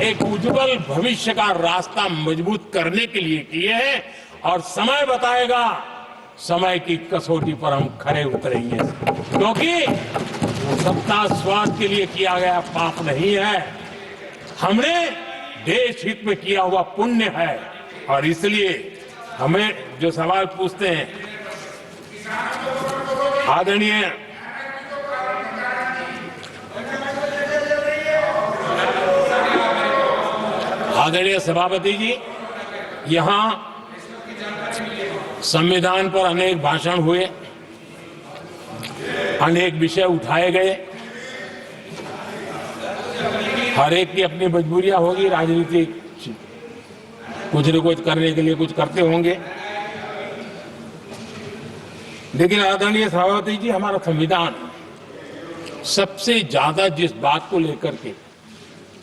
एक उज्जवल भविष्य का रास्ता मजबूत करने के लिए किए हैं, और समय बताएगा, समय की कसौटी पर हम खरे उतरेंगे, क्योंकि वो सत्ता स्वार्थ के लिए किया गया पाप नहीं है, हमने देश हित में किया हुआ पुण्य है। और इसलिए हमें जो सवाल पूछते हैं आदरणीय सभापति जी, यहां संविधान पर अनेक भाषण हुए, अनेक विषय उठाए गए, हर एक की अपनी मजबूरियां होगी, राजनीति कुछ न कुछ करने के लिए कुछ करते होंगे, लेकिन आदरणीय सभापति जी, हमारा संविधान सबसे ज्यादा जिस बात को लेकर के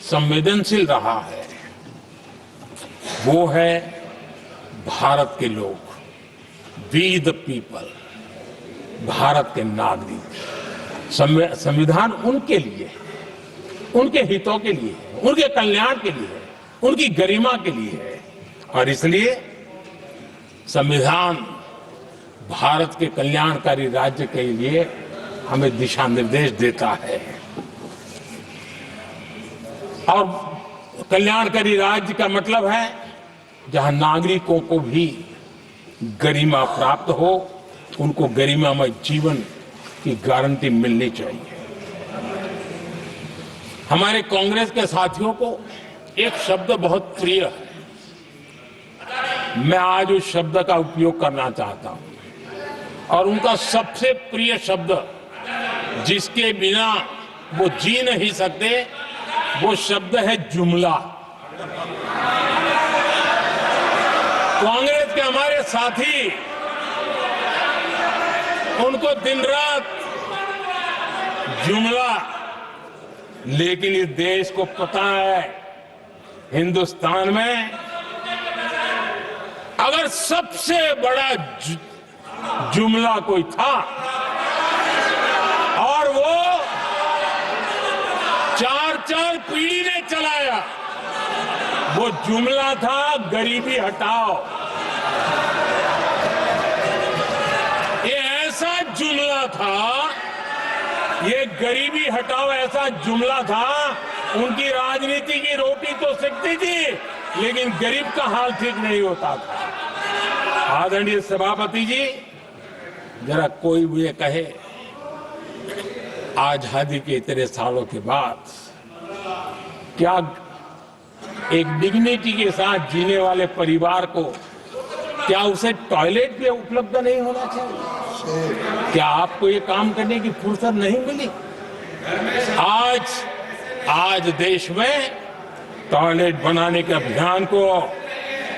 संवेदनशील रहा है वो है भारत के लोग, वी द पीपल, भारत के नागरिक। संविधान उनके लिए है, उनके हितों के लिए है, उनके कल्याण के लिए है, उनकी गरिमा के लिए है, और इसलिए संविधान भारत के कल्याणकारी राज्य के लिए हमें दिशा निर्देश देता है। और कल्याणकारी राज्य का मतलब है जहां नागरिकों को भी गरिमा प्राप्त हो, उनको गरिमामय जीवन की गारंटी मिलनी चाहिए। हमारे कांग्रेस के साथियों को एक शब्द बहुत प्रिय है, मैं आज उस शब्द का उपयोग करना चाहता हूं, और उनका सबसे प्रिय शब्द जिसके बिना वो जी नहीं सकते, वो शब्द है जुमला। कांग्रेस के हमारे साथी, उनको दिन रात जुमला, लेकिन इस देश को पता है हिंदुस्तान में अगर सबसे बड़ा जुमला कोई था और वो 4 पीढ़ी ने चलाया, वो जुमला था गरीबी हटाओ। ये ऐसा जुमला था, ये गरीबी हटाओ ऐसा जुमला था, उनकी राजनीति की रोटी तो सिकती थी, लेकिन गरीब का हाल ठीक नहीं होता था। आदरणीय सभापति जी, जरा कोई मुझे कहे, आजादी के इतने सालों के बाद क्या एक डिग्निटी के साथ जीने वाले परिवार को क्या उसे टॉयलेट भी उपलब्ध नहीं होना चाहिए? क्या आपको ये काम करने की फुर्सत नहीं मिली? आज देश में टॉयलेट बनाने के अभियान को,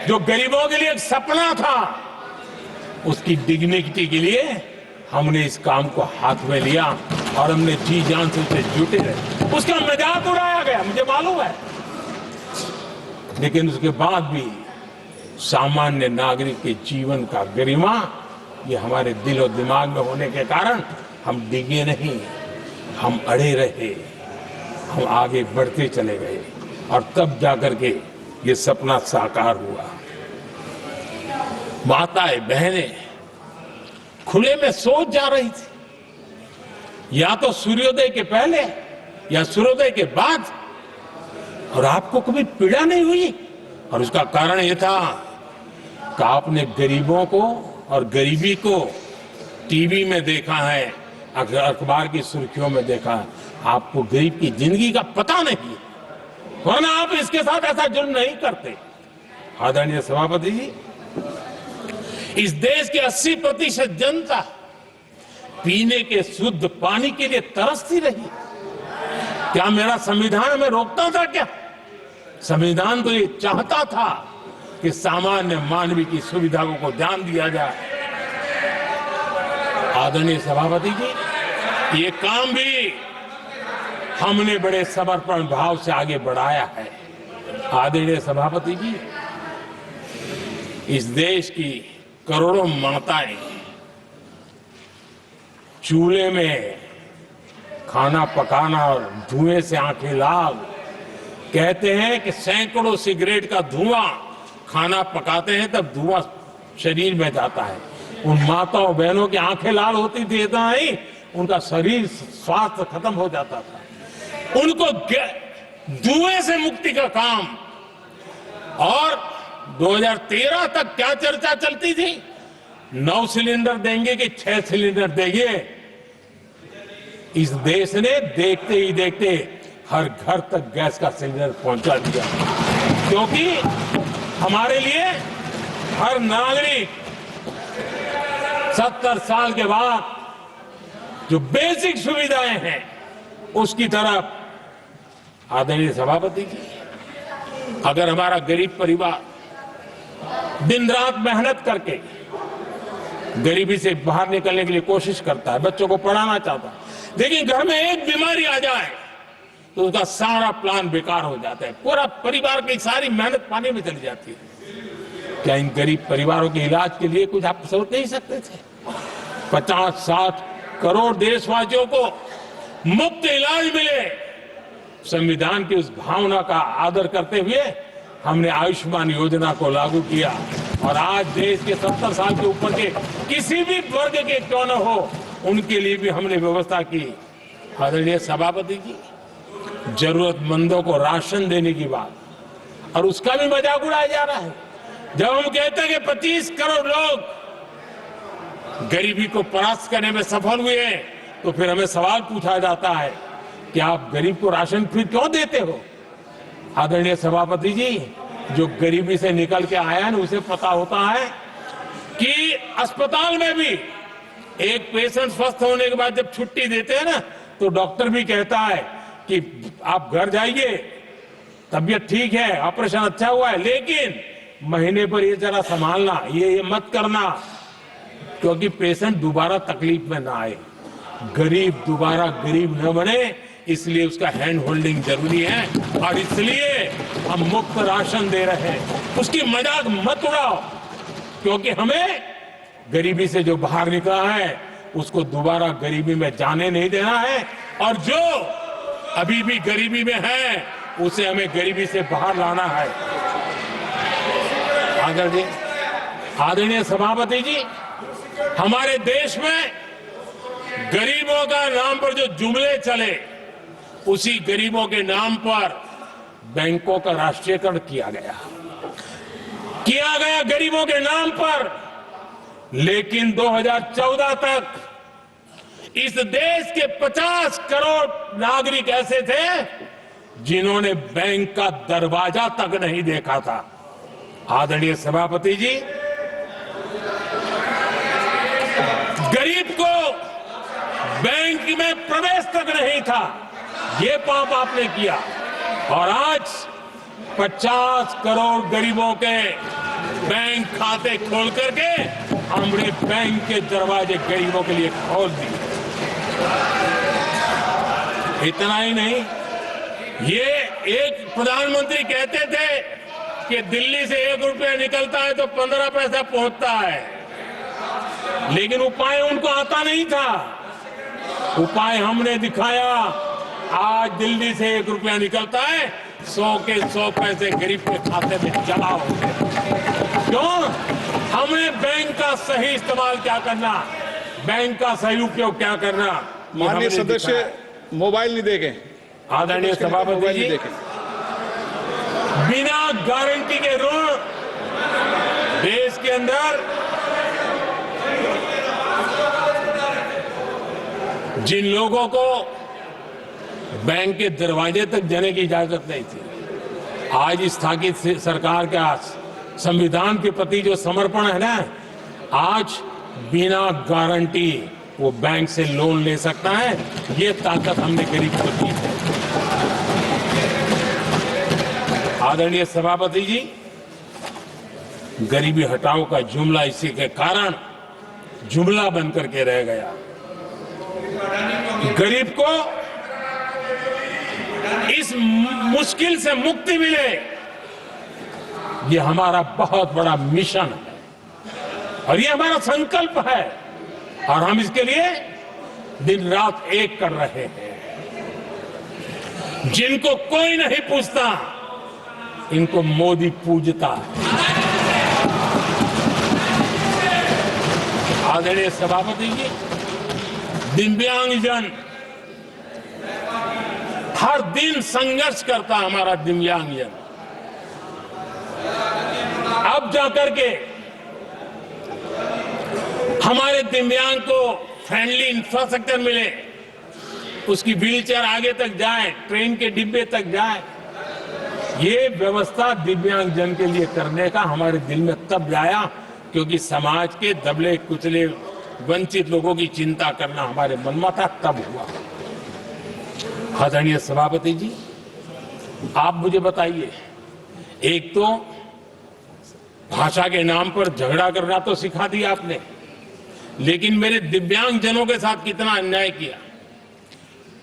जो गरीबों के लिए एक सपना था, उसकी डिग्निटी के लिए हमने इस काम को हाथ में लिया और हमने जी जान से उसे जुटे रहे। उसका मजाक उड़ाया गया, मुझे मालूम है, लेकिन उसके बाद भी सामान्य नागरिक के जीवन का गरिमा, ये हमारे दिल और दिमाग में होने के कारण हम डिगे नहीं, हम अड़े रहे, हम आगे बढ़ते चले गए और तब जाकर के ये सपना साकार हुआ। माताएं बहनें खुले में सोच जा रही थी, या तो सूर्योदय के पहले या सूर्योदय के बाद, और आपको कभी पीड़ा नहीं हुई। और उसका कारण यह था कि आपने गरीबों को और गरीबी को टीवी में देखा है, अखबार की सुर्खियों में देखा है, आपको गरीब की जिंदगी का पता नहीं, वरना आप इसके साथ ऐसा जुल्म नहीं करते। आदरणीय सभापति जी, इस देश की 80% जनता पीने के शुद्ध पानी के लिए तरसती रही। क्या मेरा संविधान हमें रोकता था? क्या संविधान तो ये चाहता था कि सामान्य मानवीय की सुविधाओं को ध्यान दिया जाए। आदरणीय सभापति जी, ये काम भी हमने बड़े समर्पण भाव से आगे बढ़ाया है। आदरणीय सभापति जी, इस देश की करोड़ों माताएं चूल्हे में खाना पकाना और धुएं से आंखें लाल, कहते हैं कि सैकड़ों सिगरेट का धुआं खाना पकाते हैं तब धुआं शरीर में जाता है। उन माताओं बहनों की आंखें लाल होती थी, इतना ही उनका शरीर स्वास्थ्य खत्म हो जाता था। उनको धुएं से मुक्ति का काम, और 2013 तक क्या चर्चा चलती थी, 9 सिलेंडर देंगे कि 6 सिलेंडर देंगे। इस देश ने देखते ही देखते हर घर तक गैस का सिलेंडर पहुंचा दिया, क्योंकि हमारे लिए हर नागरिक 70 साल के बाद जो बेसिक सुविधाएं हैं उसकी तरफ। आदरणीय सभापति जी, अगर हमारा गरीब परिवार दिन रात मेहनत करके गरीबी से बाहर निकलने के लिए कोशिश करता है, बच्चों को पढ़ाना चाहता है, लेकिन घर में एक बीमारी आ जाए तो उसका सारा प्लान बेकार हो जाता है, पूरा परिवार की सारी मेहनत पानी में चली जाती है। क्या इन गरीब परिवारों के इलाज के लिए कुछ आप सोच नहीं सकते थे? 50-60 करोड़ देशवासियों को मुफ्त इलाज मिले। संविधान की उस भावना का आदर करते हुए हमने आयुष्मान योजना को लागू किया, और आज देश के 70 साल के ऊपर के किसी भी वर्ग के क्यों न हो, उनके लिए भी हमने व्यवस्था की। आदरणीय सभापति जी, जरूरतमंदों को राशन देने की बात, और उसका भी मजाक उड़ाया जा रहा है। जब हम कहते हैं कि 25 करोड़ लोग गरीबी को परास्त करने में सफल हुए हैं, तो फिर हमें सवाल पूछा जाता है कि आप गरीब को राशन फिर क्यों देते हो? आदरणीय सभापति जी, जो गरीबी से निकल के आया है, उसे पता होता है कि अस्पताल में भी एक पेशेंट स्वस्थ होने के बाद जब छुट्टी देते हैं ना, तो डॉक्टर भी कहता है कि आप घर जाइए, तबीयत ठीक है, ऑपरेशन अच्छा हुआ है, लेकिन महीने पर ये जरा संभालना, ये मत करना, क्योंकि पेशेंट दोबारा तकलीफ में ना आए, गरीब दोबारा गरीब न बने, इसलिए उसका हैंड होल्डिंग जरूरी है। और इसलिए हम मुफ्त राशन दे रहे हैं। उसकी मजाक मत उड़ाओ, क्योंकि हमें गरीबी से जो बाहर निकला है उसको दोबारा गरीबी में जाने नहीं देना है, और जो अभी भी गरीबी में है उसे हमें गरीबी से बाहर लाना है। आदरणीय सभापति जी, हमारे देश में गरीबों का नाम पर जो जुमले चले, उसी गरीबों के नाम पर बैंकों का राष्ट्रीयकरण किया गया गरीबों के नाम पर। लेकिन 2014 तक इस देश के 50 करोड़ नागरिक ऐसे थे जिन्होंने बैंक का दरवाजा तक नहीं देखा था। आदरणीय सभापति जी, गरीब को बैंक में प्रवेश तक नहीं था, ये पाप आपने किया। और आज 50 करोड़ गरीबों के बैंक खाते खोल करके हमने बैंक के दरवाजे गरीबों के लिए खोल दिए। इतना ही नहीं, ये एक प्रधानमंत्री कहते थे कि दिल्ली से 1 रुपया निकलता है तो 15 पैसा पहुंचता है, लेकिन उपाय उनको आता नहीं था। उपाय हमने दिखाया। आज दिल्ली से 1 रुपया निकलता है, 100 के 100 पैसे गरीब के खाते में जमा होते हैं। क्यों? हमने बैंक का सही इस्तेमाल क्या करना, बैंक का सही उपयोग क्या करना। माननीय सदस्य मोबाइल नहीं देखें। आदरणीय सभापति जी, बिना गारंटी के ऋण देश के अंदर जिन लोगों को बैंक के दरवाजे तक जाने की इजाजत नहीं थी, आज स्थापित सरकार का संविधान के प्रति जो समर्पण है ना, आज बिना गारंटी वो बैंक से लोन ले सकता है। ये ताकत हमने गरीब को दी है। आदरणीय सभापति जी, गरीबी हटाओ का जुमला इसी के कारण जुमला बनकर के रह गया। गरीब को इस मुश्किल से मुक्ति मिले, ये हमारा बहुत बड़ा मिशन है और ये हमारा संकल्प है, और हम इसके लिए दिन रात एक कर रहे हैं। जिनको कोई नहीं पूछता, इनको मोदी पूजता है। आदरणीय सभापति जी, दिव्यांगजन हर दिन संघर्ष करता हमारा दिव्यांगजन, अब जाकर के हमारे दिव्यांग को फ्रेंडली इंफ्रास्ट्रक्चर मिले, उसकी व्हीलचेयर आगे तक जाए, ट्रेन के डिब्बे तक जाए। ये व्यवस्था दिव्यांगजन के लिए करने का हमारे दिल में तब आया क्योंकि समाज के दबले कुचले वंचित लोगों की चिंता करना हमारे मन में था, तब हुआ। आदरणीय सभापति जी, आप मुझे बताइए, एक तो भाषा के नाम पर झगड़ा करना तो सिखा दिया आपने, लेकिन मेरे दिव्यांगजनों के साथ कितना अन्याय किया।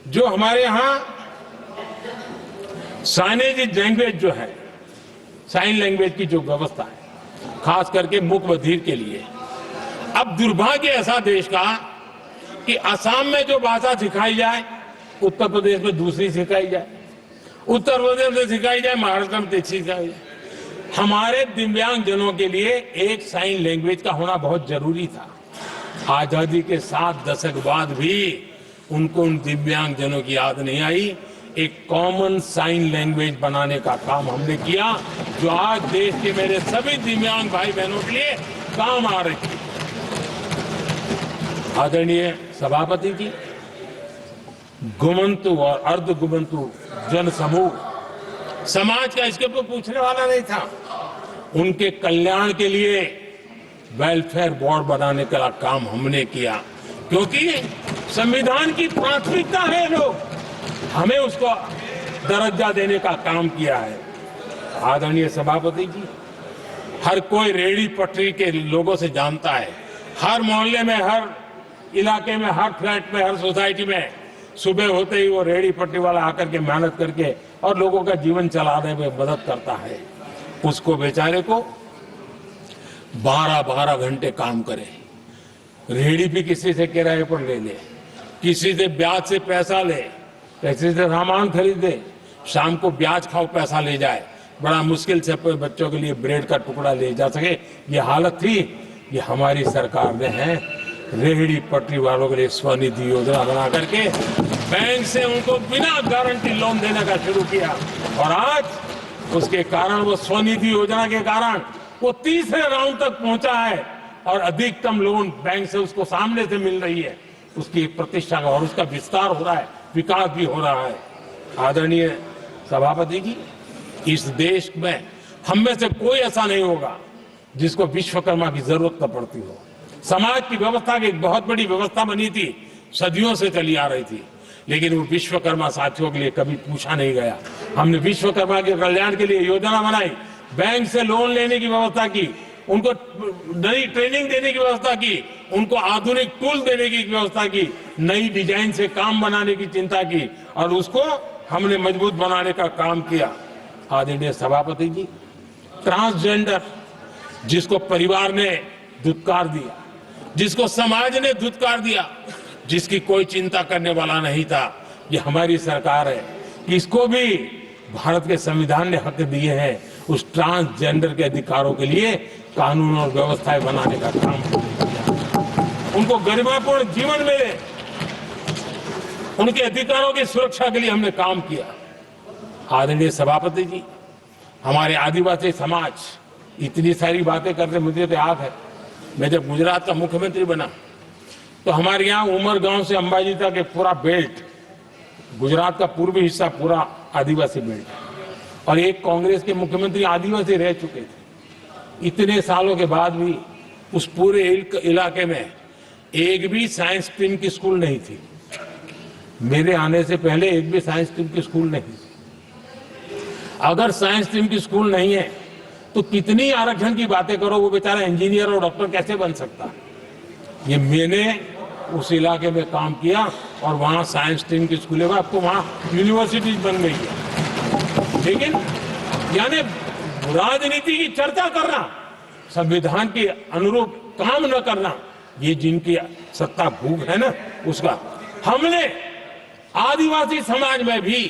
जो हमारे यहां साइनेज लैंग्वेज जो है, साइन लैंग्वेज की जो व्यवस्था है, खास करके मूक बधिर के लिए, अब दुर्भाग्य ऐसा देश का कि असम में जो भाषा सिखाई जाए, उत्तर प्रदेश में दूसरी सिखाई जाए, उत्तर प्रदेश में सिखाई जाए, महाराष्ट्र में तीसरी सिखाई जाए। हमारे दिव्यांगजनों के लिए एक साइन लैंग्वेज का होना बहुत जरूरी था। आजादी के 7 दशक बाद भी उनको उन दिव्यांगजनों की याद नहीं आई। एक कॉमन साइन लैंग्वेज बनाने का काम हमने किया, जो आज देश के मेरे सभी दिव्यांग भाई बहनों के लिए काम आ रही है। आदरणीय सभापति जी, गुमंतु और अर्ध गुमंतु जन समूह समाज का इसके ऊपर पूछने वाला नहीं था। उनके कल्याण के लिए वेलफेयर बोर्ड बनाने का काम हमने किया, क्योंकि संविधान की प्राथमिकता है लोग, हमें उसको दर्जा देने का काम किया है। आदरणीय सभापति जी, हर कोई रेहड़ी पटरी के लोगों से जानता है, हर मोहल्ले में, हर इलाके में, हर फ्लैट में, हर सोसाइटी में सुबह होते ही वो रेहड़ी पटरी वाला आकर के मेहनत करके और लोगों का जीवन चलाने में मदद करता है। उसको बेचारे को 12-12 घंटे काम करे, रेहड़ी भी किसी से किराए पर ले ले, किसी से ब्याज से पैसा ले, किसी से सामान खरीदे, शाम को ब्याज खाओ पैसा ले जाए, बड़ा मुश्किल से अपने बच्चों के लिए ब्रेड का टुकड़ा ले जा सके। ये हालत थी, ये हमारी सरकार ने है। रेहड़ी पटरी वालों के लिए स्वनिधि योजना बना करके बैंक से उनको बिना गारंटी लोन देने का शुरू किया। और आज उसके कारण, वो स्वनिधि योजना के कारण वो तीसरे राउंड तक पहुंचा है और अधिकतम लोन बैंक से उसको सामने से मिल रही है। उसकी प्रतिष्ठा का और उसका विस्तार हो रहा है, विकास भी हो रहा है। आदरणीय सभापति जी, इस देश में हम में से कोई ऐसा नहीं होगा जिसको विश्वकर्मा की जरूरत न पड़ती हो। समाज की व्यवस्था की एक बहुत बड़ी व्यवस्था बनी थी, सदियों से चली आ रही थी, लेकिन वो विश्वकर्मा साथियों के लिए कभी पूछा नहीं गया। हमने विश्वकर्मा के कल्याण के लिए योजना बनाई, बैंक से लोन लेने की व्यवस्था की, उनको नई ट्रेनिंग देने की व्यवस्था की, उनको आधुनिक टूल देने की व्यवस्था की, नई डिजाइन से काम बनाने की चिंता की और उसको हमने मजबूत बनाने का काम किया। आदरणीय सभापति जी, ट्रांसजेंडर जिसको परिवार ने धुतकार दिया, जिसको समाज ने धुतकार दिया, जिसकी कोई चिंता करने वाला नहीं था, ये हमारी सरकार है। इसको भी भारत के संविधान ने हक दिए हैं। उस ट्रांसजेंडर के अधिकारों के लिए कानून और व्यवस्थाएं बनाने का काम किया। उनको गरिमापूर्ण जीवन मिले, उनके अधिकारों की सुरक्षा के लिए हमने काम किया। आदरणीय सभापति जी, हमारे आदिवासी समाज इतनी सारी बातें करते, मुझे तो याद है मैं जब गुजरात का मुख्यमंत्री बना तो हमारे यहाँ उमरगांव से अंबाजी तक एक पूरा बेल्ट, गुजरात का पूर्वी हिस्सा पूरा आदिवासी बेल्ट, और एक कांग्रेस के मुख्यमंत्री आदिवासी रह चुके थे। इतने सालों के बाद भी उस पूरे इलाके में एक भी साइंस स्ट्रीम की स्कूल नहीं थी। मेरे आने से पहले एक भी साइंस स्ट्रीम की स्कूल नहीं थी। अगर साइंस स्ट्रीम की स्कूल नहीं है तो कितनी आरक्षण की बातें करो, वो बेचारा इंजीनियर और डॉक्टर कैसे बन सकता। ये मैंने उस इलाके में काम किया और वहां साइंस स्ट्रीम की स्कूलें, अब तो वहां यूनिवर्सिटीज बन गई है। लेकिन यानी राजनीति की चर्चा करना, संविधान के अनुरूप काम न करना, ये जिनकी सत्ता भूख है ना, उसका हमने आदिवासी समाज में भी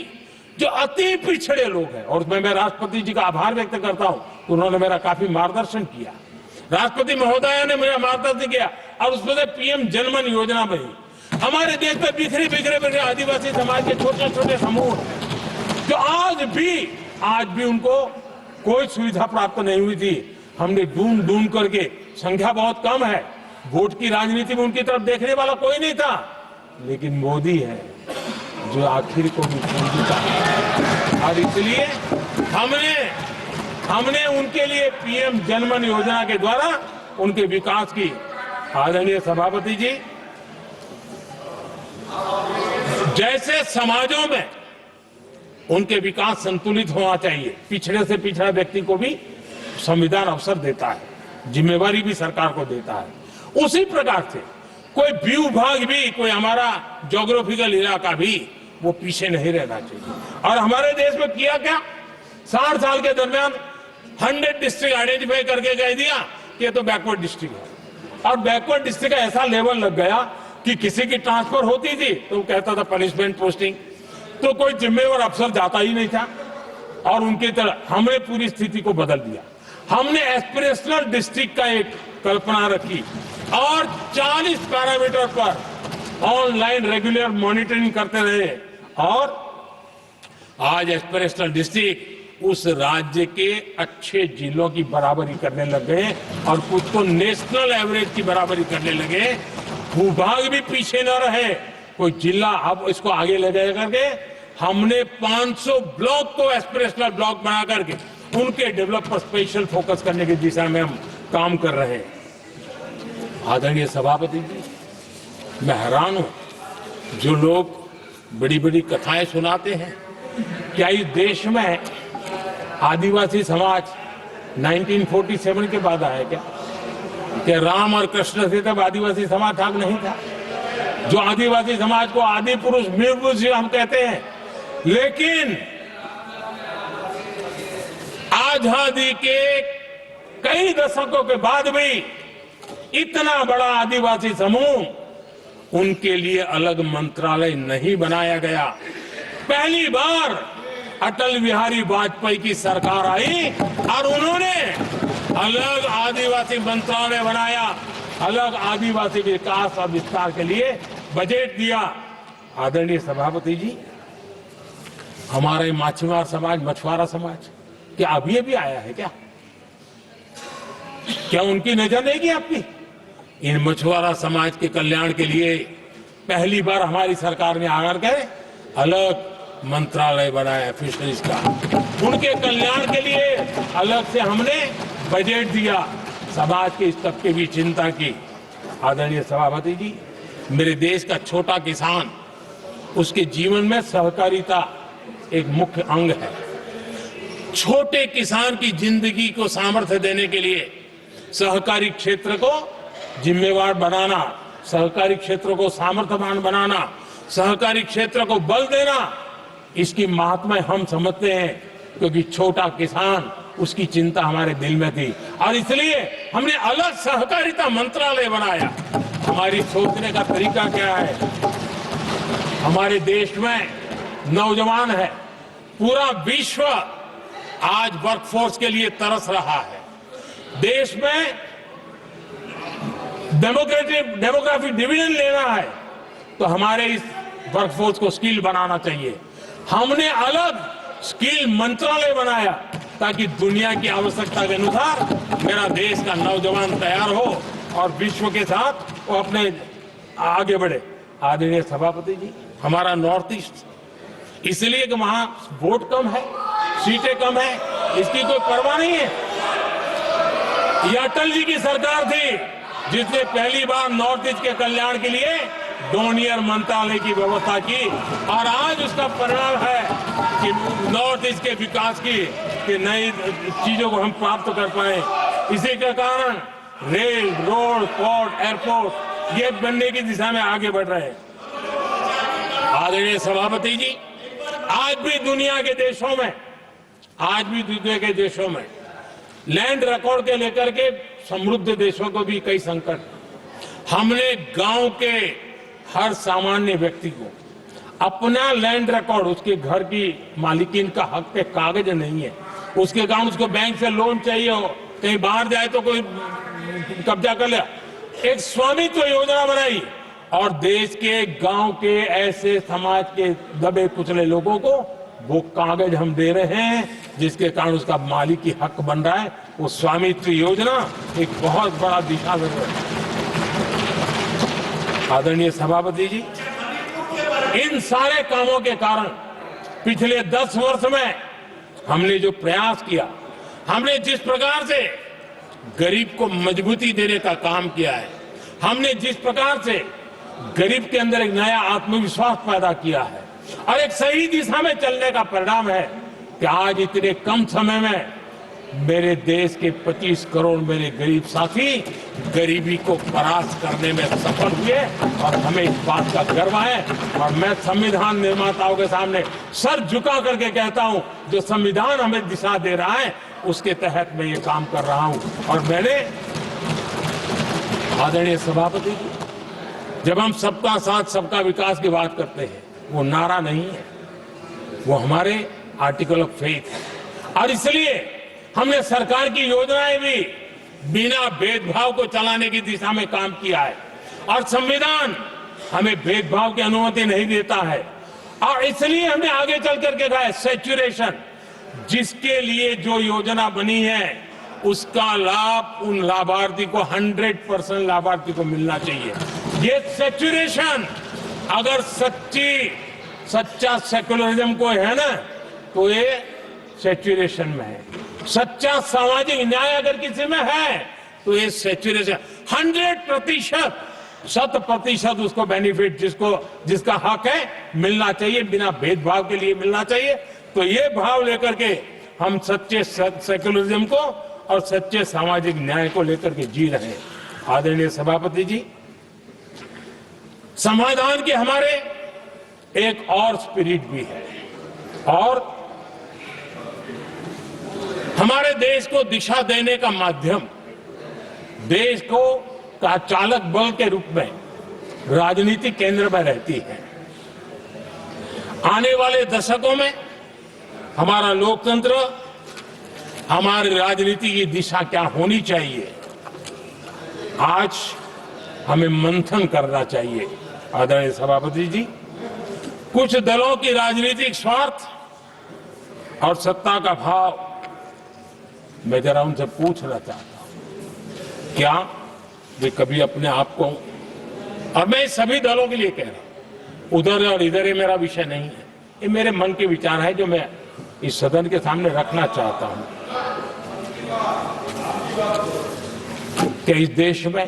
जो अति पिछड़े लोग हैं, और मैं राष्ट्रपति जी का आभार व्यक्त करता हूं, उन्होंने मेरा काफी मार्गदर्शन किया। राष्ट्रपति महोदया ने मेरा मार्गदर्शन किया और उसमें से पीएम जनमन योजना बनी। हमारे देश में बिखरे बिखरे आदिवासी समाज के छोटे छोटे समूह जो आज भी उनको कोई सुविधा प्राप्त नहीं हुई थी, हमने ढूंढ करके, संख्या बहुत कम है, वोट की राजनीति में उनकी तरफ देखने वाला कोई नहीं था, लेकिन मोदी है जो आखिर को भी समझता है। और इसलिए हमने उनके लिए पीएम जनमन योजना के द्वारा उनके विकास की। आदरणीय सभापति जी, जैसे समाजों में उनके विकास संतुलित होना चाहिए, पिछड़े से पिछड़ा व्यक्ति को भी संविधान अवसर देता है, जिम्मेवारी भी सरकार को देता है, उसी प्रकार से कोई भूभाग भी, कोई हमारा ज्योग्राफिकल इलाका भी वो पीछे नहीं रहना चाहिए। और हमारे देश में किया क्या, 60 साल के दरमियान 100 डिस्ट्रिक्ट आइडेंटिफाई करके कह दिया कि ये तो बैकवर्ड डिस्ट्रिक्ट है। और बैकवर्ड डिस्ट्रिक्ट का ऐसा लेवल लग गया कि किसी की ट्रांसफर होती थी तो कहता था पनिशमेंट पोस्टिंग, तो कोई जिम्मेवार अफसर जाता ही नहीं था। और उनकी तरह हमने पूरी स्थिति को बदल दिया। हमने एस्पिरेशनल डिस्ट्रिक्ट का एक कल्पना रखी और 40 पैरामीटर पर ऑनलाइन रेगुलर मॉनिटरिंग करते रहे, और आज एस्पिरेशनल डिस्ट्रिक्ट उस राज्य के अच्छे जिलों की बराबरी करने लग गए और कुछ तो नेशनल एवरेज की बराबरी करने लगे। भूभाग भी पीछे न रहे, कोई जिला अब इसको आगे ले जाए करके हमने 500 ब्लॉक को एस्पिरेशनल ब्लॉक बना करके उनके डेवलप पर स्पेशल फोकस करने की दिशा में हम काम कर रहे हैं। आदरणीय सभापति जी, मैं हैरान हूं जो लोग बड़ी बड़ी कथाएं सुनाते हैं, क्या इस देश में आदिवासी समाज 1947 के बाद आया क्या राम और कृष्ण से तब आदिवासी समाज था नहीं था? जो आदिवासी समाज को आदि पुरुष मृग हम कहते हैं, लेकिन आजादी के कई दशकों के बाद भी इतना बड़ा आदिवासी समूह, उनके लिए अलग मंत्रालय नहीं बनाया गया। पहली बार अटल बिहारी वाजपेयी की सरकार आई और उन्होंने अलग आदिवासी मंत्रालय बनाया अलग आदिवासी विकास और विस्तार के लिए बजट दिया। आदरणीय सभापति जी, हमारे माछीमार समाज, मछुआरा समाज क्या अभी अभी आया है क्या? क्या उनकी नजर नहीं की आपकी? इन मछुआरा समाज के कल्याण के लिए पहली बार हमारी सरकार ने आकर के अलग मंत्रालय बनाया फिशरीज का। उनके कल्याण के लिए अलग से हमने बजट दिया, समाज के इस तबके की चिंता की। आदरणीय सभापति जी, मेरे देश का छोटा किसान, उसके जीवन में सहकारिता एक मुख्य अंग है। छोटे किसान की जिंदगी को सामर्थ्य देने के लिए सहकारी क्षेत्र को जिम्मेवार बनाना, सहकारी क्षेत्र को सामर्थ्यवान बनाना, सहकारी क्षेत्र को बल देना, इसकी महात्मा हम समझते हैं, क्योंकि छोटा किसान, उसकी चिंता हमारे दिल में थी और इसलिए हमने अलग सहकारिता मंत्रालय बनाया। हमारी सोचने का तरीका क्या है? हमारे देश में नौजवान है, पूरा विश्व आज वर्कफोर्स के लिए तरस रहा है। देश में डेमोग्राफिक डिवीजन लेना है तो हमारे इस वर्कफोर्स को स्किल बनाना चाहिए। हमने अलग स्किल मंत्रालय बनाया ताकि दुनिया की आवश्यकता के अनुसार मेरा देश का नौजवान तैयार हो और विश्व के साथ वो अपने आगे बढ़े। आदरणीय सभापति जी, हमारा नॉर्थ ईस्ट इसलिए कि वहां वोट कम है, सीटें कम है, इसकी कोई परवाह नहीं है। ये अटल जी की सरकार थी जिसने पहली बार नॉर्थ ईस्ट के कल्याण के लिए डोनियर मंत्रालय की व्यवस्था की और आज उसका परिणाम है कि नॉर्थ ईस्ट के विकास की नई चीजों को हम प्राप्त कर पाए। इसी के कारण रेल, रोड, पोर्ट, एयरपोर्ट ये बनने की दिशा में आगे बढ़ रहे हैं। आदरणीय सभापति जी, आज भी दुनिया के देशों में लैंड रिकॉर्ड के लेकर के समृद्ध देशों को भी कई संकट। हमने गांव के हर सामान्य व्यक्ति को अपना लैंड रिकॉर्ड, उसके घर की मालिकीन का हक पे कागज नहीं है, उसके कारण उसको बैंक से लोन चाहिए हो, कहीं बाहर जाए तो कोई कब्जा कर ले, एक स्वामित्व योजना बनाई और देश के गांव के ऐसे समाज के दबे कुचले लोगों को वो कागज हम दे रहे हैं जिसके कारण उसका मालिकी हक बन रहा है। वो स्वामित्व योजना एक बहुत बड़ा दिशा दे रहा है। आदरणीय सभापति जी, इन सारे कामों के कारण पिछले 10 वर्ष में हमने जो प्रयास किया, हमने जिस प्रकार से गरीब को मजबूती देने का काम किया है, हमने जिस प्रकार से गरीब के अंदर एक नया आत्मविश्वास पैदा किया है और एक सही दिशा में चलने का परिणाम है कि आज इतने कम समय में मेरे देश के 25 करोड़ मेरे गरीब साथी गरीबी को परास्त करने में सफल हुए और हमें इस बात का गर्व है। और मैं संविधान निर्माताओं के सामने सर झुका करके कहता हूं, जो संविधान हमें दिशा दे रहा है उसके तहत मैं ये काम कर रहा हूं। और मैंने, आदरणीय सभापति जी, जब हम सबका साथ सबका विकास की बात करते हैं, वो नारा नहीं है, वो हमारे आर्टिकल ऑफ फेथ है। और इसलिए हमने सरकार की योजनाएं भी बिना भेदभाव को चलाने की दिशा में काम किया है और संविधान हमें भेदभाव की अनुमति नहीं देता है। और इसलिए हमने आगे चल करके कहा है सैचुरेशन, जिसके लिए जो योजना बनी है उसका लाभ उन लाभार्थी को 100% लाभार्थी को मिलना चाहिए। ये सैचुरेशन अगर सच्चा सेकुलरिज्म को है ना, तो ये सैचुरेशन में है। सच्चा सामाजिक न्याय अगर किसी में है तो ये सैचुरेशन 100%, 100% उसको बेनिफिट जिसका हक है मिलना चाहिए, बिना भेदभाव के लिए मिलना चाहिए। तो ये भाव लेकर के हम सच्चे सेकुलरिज्म को और सच्चे सामाजिक न्याय को लेकर के जी रहे हैं। आदरणीय सभापति जी, समाधान के हमारे एक और स्पिरिट भी है और हमारे देश को दिशा देने का माध्यम, देश को का चालक बल के रूप में राजनीति केंद्र में रहती है। आने वाले दशकों में हमारा लोकतंत्र, हमारी राजनीति की दिशा क्या होनी चाहिए, आज हमें मंथन करना चाहिए। आदरणीय सभापति जी, कुछ दलों की राजनीतिक स्वार्थ और सत्ता का भाव, मैं जरा उनसे पूछना चाहता हूं, क्या वे कभी अपने आप को, और मैं सभी दलों के लिए कह रहा हूं, उधर और इधर ये मेरा विषय नहीं है, ये मेरे मन के विचार है जो मैं इस सदन के सामने रखना चाहता हूं। कि इस देश में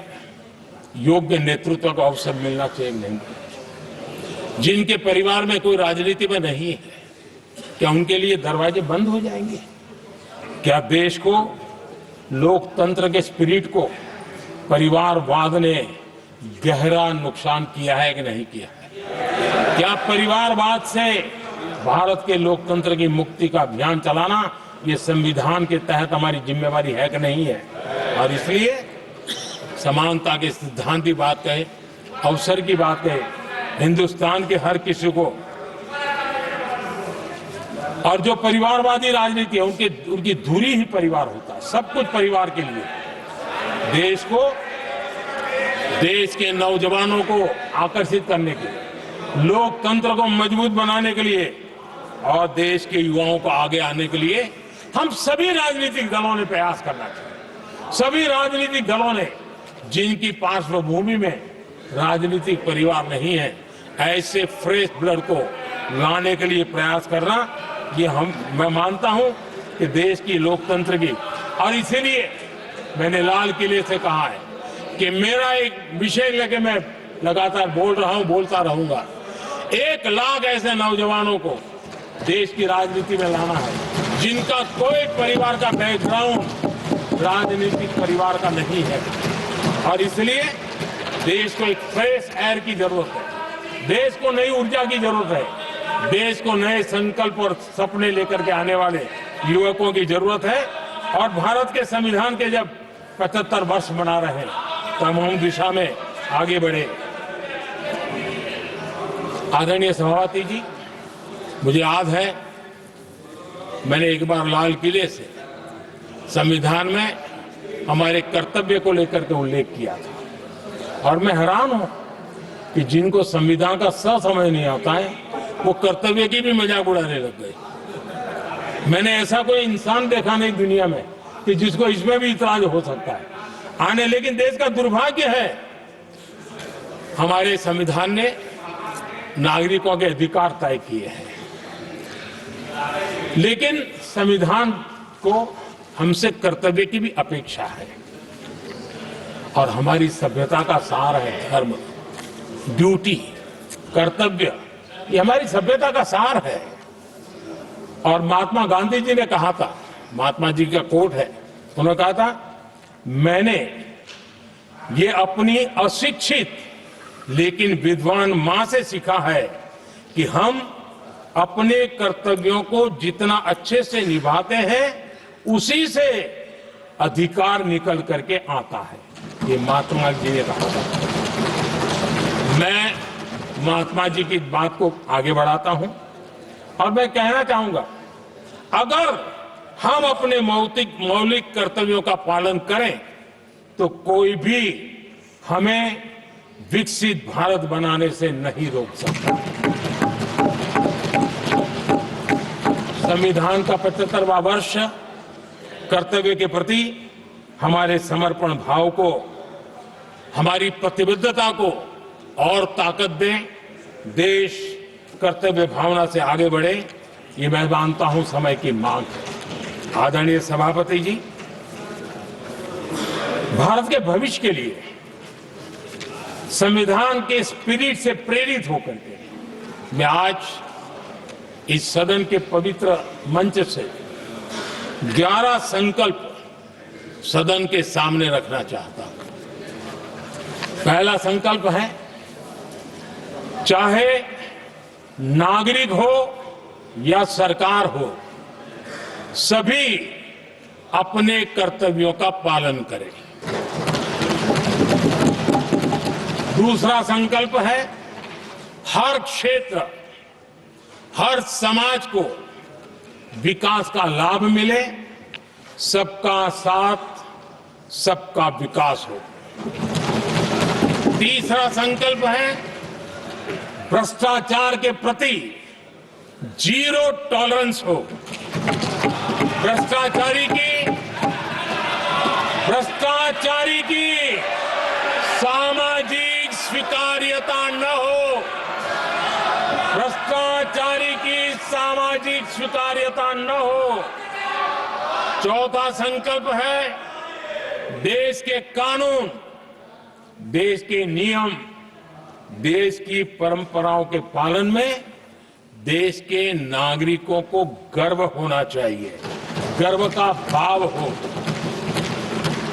योग्य नेतृत्व का अवसर मिलना चाहिए नहीं? जिनके परिवार में कोई राजनीति में नहीं है, क्या उनके लिए दरवाजे बंद हो जाएंगे? क्या देश को, लोकतंत्र के स्पिरिट को परिवारवाद ने गहरा नुकसान किया है कि नहीं किया है? क्या परिवारवाद से भारत के लोकतंत्र की मुक्ति का अभियान चलाना ये संविधान के तहत हमारी जिम्मेवारी है कि नहीं है? और इसलिए समानता के सिद्धांत की बात कहे, अवसर की बात कहे, हिंदुस्तान के हर किसी को, और जो परिवारवादी राजनीति है उनकी धुरी ही परिवार होता है, सब कुछ परिवार के लिए। देश को, देश के नौजवानों को आकर्षित करने के लिए, लोकतंत्र को मजबूत बनाने के लिए और देश के युवाओं को आगे आने के लिए हम सभी राजनीतिक दलों ने प्रयास करना चाहिए। सभी राजनीतिक दलों ने, जिनकी पार्श्वभूमि में राजनीतिक परिवार नहीं है, ऐसे फ्रेश ब्लड को लाने के लिए प्रयास करना, ये मैं मानता हूं कि देश की लोकतंत्र की, और इसीलिए मैंने लाल किले से कहा है कि मेरा एक विषय लेके मैं लगातार बोल रहा हूं, बोलता रहूंगा। 1 लाख ऐसे नौजवानों को देश की राजनीति में लाना है जिनका कोई परिवार का बैकग्राउंड राजनीतिक परिवार का नहीं है, और इसलिए देश को एक फ्रेश एयर की जरूरत है, देश को नई ऊर्जा की जरूरत है, देश को नए संकल्प और सपने लेकर के आने वाले युवकों की जरूरत है। और भारत के संविधान के जब 75 वर्ष मना रहे हैं तो हम दिशा में आगे बढ़े। आदरणीय सभापति जी, मुझे याद है मैंने एक बार लाल किले से संविधान में हमारे कर्तव्य को लेकर के उल्लेख किया था, और मैं हैरान हूं कि जिनको संविधान का समझ नहीं आता है वो कर्तव्य की भी मजाक उड़ाने लग गए। मैंने ऐसा कोई इंसान देखा नहीं दुनिया में कि जिसको इसमें भी इतराज हो सकता है आने। लेकिन देश का दुर्भाग्य है, हमारे संविधान ने नागरिकों के अधिकार तय किए हैं, लेकिन संविधान को हमसे कर्तव्य की भी अपेक्षा है। और हमारी सभ्यता का सार है धर्म, ड्यूटी, कर्तव्य, ये हमारी सभ्यता का सार है। और महात्मा गांधी जी ने कहा था, महात्मा जी का कोट है, उन्होंने कहा था, मैंने ये अपनी अशिक्षित लेकिन विद्वान मां से सीखा है कि हम अपने कर्तव्यों को जितना अच्छे से निभाते हैं उसी से अधिकार निकल करके आता है। ये महात्मा जी ने कहा था। मैं महात्मा जी की बात को आगे बढ़ाता हूं और मैं कहना चाहूंगा, अगर हम अपने मौलिक कर्तव्यों का पालन करें तो कोई भी हमें विकसित भारत बनाने से नहीं रोक सकता। संविधान का 75वां वर्ष कर्तव्य के प्रति हमारे समर्पण भाव को, हमारी प्रतिबद्धता को और ताकत दे, देश कर्तव्य भावना से आगे बढ़े, ये मैं मानता हूं समय की मांग है। आदरणीय सभापति जी, भारत के भविष्य के लिए संविधान के स्पिरिट से प्रेरित होकर के मैं आज इस सदन के पवित्र मंच से 11 संकल्प सदन के सामने रखना चाहता हूं। पहला संकल्प है, चाहे नागरिक हो या सरकार हो, सभी अपने कर्तव्यों का पालन करें। दूसरा संकल्प है, हर क्षेत्र, हर समाज को विकास का लाभ मिले, सबका साथ, सबका विकास हो। तीसरा संकल्प है भ्रष्टाचार के प्रति जीरो टॉलरेंस हो। भ्रष्टाचारी की सामाजिक स्वीकार्यता न हो। भ्रष्टाचारी की सामाजिक स्वीकार्यता न हो। चौथा संकल्प है देश के कानून, देश के नियम, देश की परंपराओं के पालन में देश के नागरिकों को गर्व होना चाहिए, गर्व का भाव हो।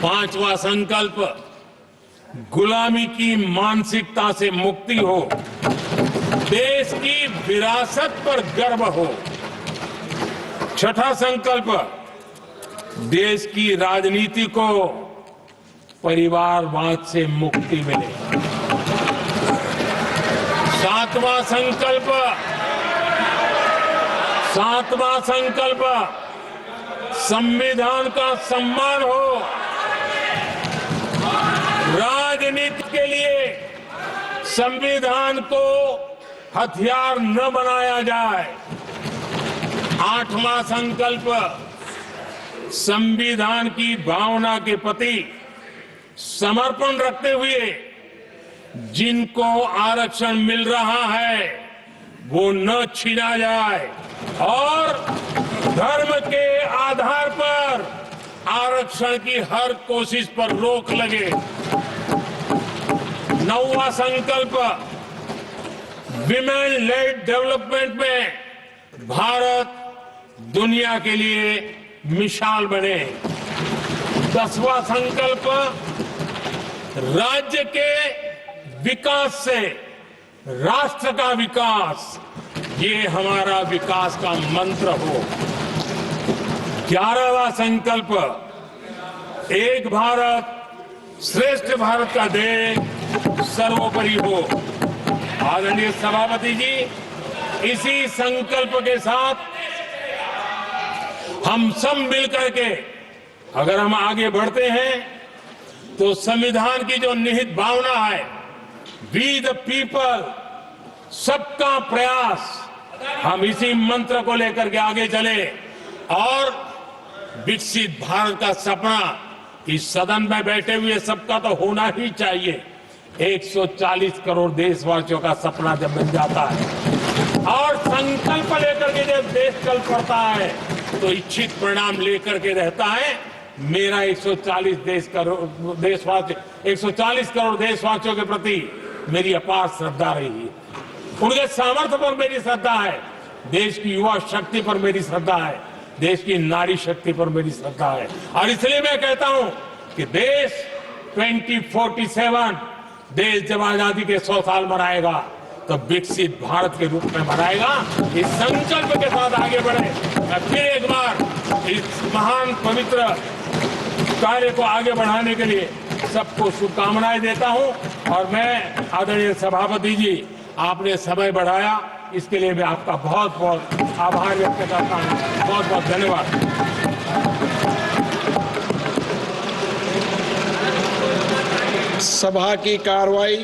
पांचवा संकल्प गुलामी की मानसिकता से मुक्ति हो, देश की विरासत पर गर्व हो। छठा संकल्प देश की राजनीति को परिवारवाद से मुक्ति मिले। सातवां संकल्प संविधान का सम्मान हो। राजनीति के लिए संविधान को हथियार न बनाया जाए। आठवां संकल्प संविधान की भावना के प्रति समर्पण रखते हुए जिनको आरक्षण मिल रहा है वो न छीना जाए और धर्म के आधार पर आरक्षण की हर कोशिश पर रोक लगे। नौवां संकल्प विमेन लेड डेवलपमेंट में भारत दुनिया के लिए मिसाल बने। 10वां संकल्प राज्य के विकास से राष्ट्र का विकास, ये हमारा विकास का मंत्र हो। 11वां संकल्प एक भारत श्रेष्ठ भारत का ध्येय सर्वोपरि हो। आदरणीय सभापति जी, इसी संकल्प के साथ हम सब मिलकर के अगर हम आगे बढ़ते हैं तो संविधान की जो निहित भावना है वी द पीपल, सबका प्रयास, हम इसी मंत्र को लेकर के आगे चले और विकसित भारत का सपना इस सदन में बैठे हुए सबका तो होना ही चाहिए। 140 करोड़ देशवासियों का सपना जब बन जाता है और संकल्प लेकर के जब देश चल पड़ता है तो इच्छित परिणाम लेकर के रहता है। मेरा 140 करोड़ देशवासियों के प्रति मेरी अपार श्रद्धा रही है। उनके सामर्थ्य पर मेरी श्रद्धा है, देश की युवा शक्ति पर मेरी श्रद्धा है, देश की नारी शक्ति पर मेरी श्रद्धा है। और इसलिए मैं कहता हूं कि देश 2047 देश जब आजादी के 100 साल मनाएगा तो विकसित भारत के रूप में मनाएगा। इस संकल्प के साथ आगे बढ़े। मैं फिर एक बार इस महान पवित्र कार्य को आगे बढ़ाने के लिए सबको शुभकामनाएं देता हूं। और मैं आदरणीय सभापति जी, आपने समय बढ़ाया इसके लिए मैं आपका बहुत बहुत आभार व्यक्त करता हूं। बहुत बहुत धन्यवाद। सभा की कार्रवाई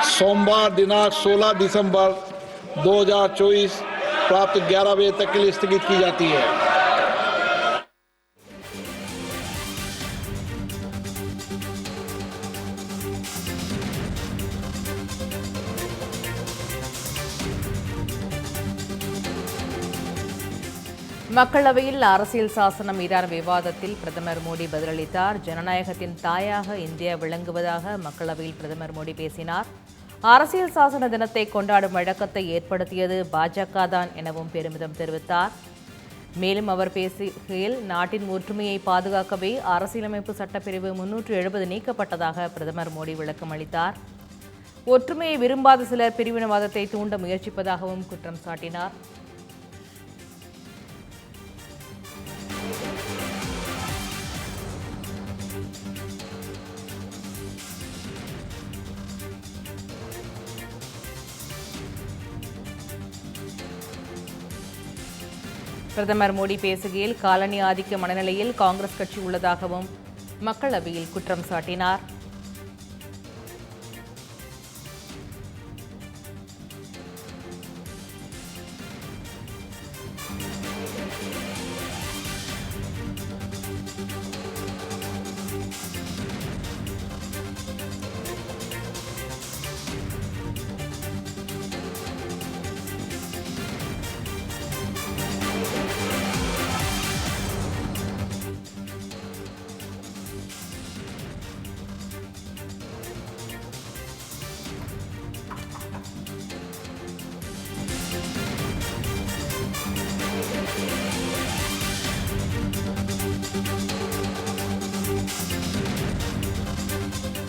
सोमवार दिनांक 16 दिसंबर 2024 प्राप्त 11 बजे तक के लिए स्थगित की जाती है। மக்களவையில் அரசியல் சாசனம் மீதான விவாதத்தில் பிரதமர் மோடி பதிலளித்தார். ஜனநாயகத்தின் தாயாக இந்தியா விளங்குவதாக மக்களவையில் பிரதமர் மோடி பேசினார். அரசியல் சாசன தினத்தை கொண்டாடும் வழக்கத்தை ஏற்படுத்தியது பாஜக தான் எனவும் பெருமிதம் தெரிவித்தார். மேலும் அவர் பேசுகையில் நாட்டின் ஒற்றுமையை பாதுகாக்கவே அரசியலமைப்பு சட்டப்பிரிவு 370 நீக்கப்பட்டதாக பிரதமர் மோடி விளக்கம் அளித்தார். ஒற்றுமையை விரும்பாத சிலர் பிரிவினவாதத்தை தூண்ட முயற்சிப்பதாகவும் குற்றம் சாட்டினார். பிரதமர் மோடி பேசுகையில் காலனி ஆதிக்க மனநிலையில் காங்கிரஸ் கட்சி உள்ளதாகவும் மக்களவையில் குற்றம் சாட்டினார்.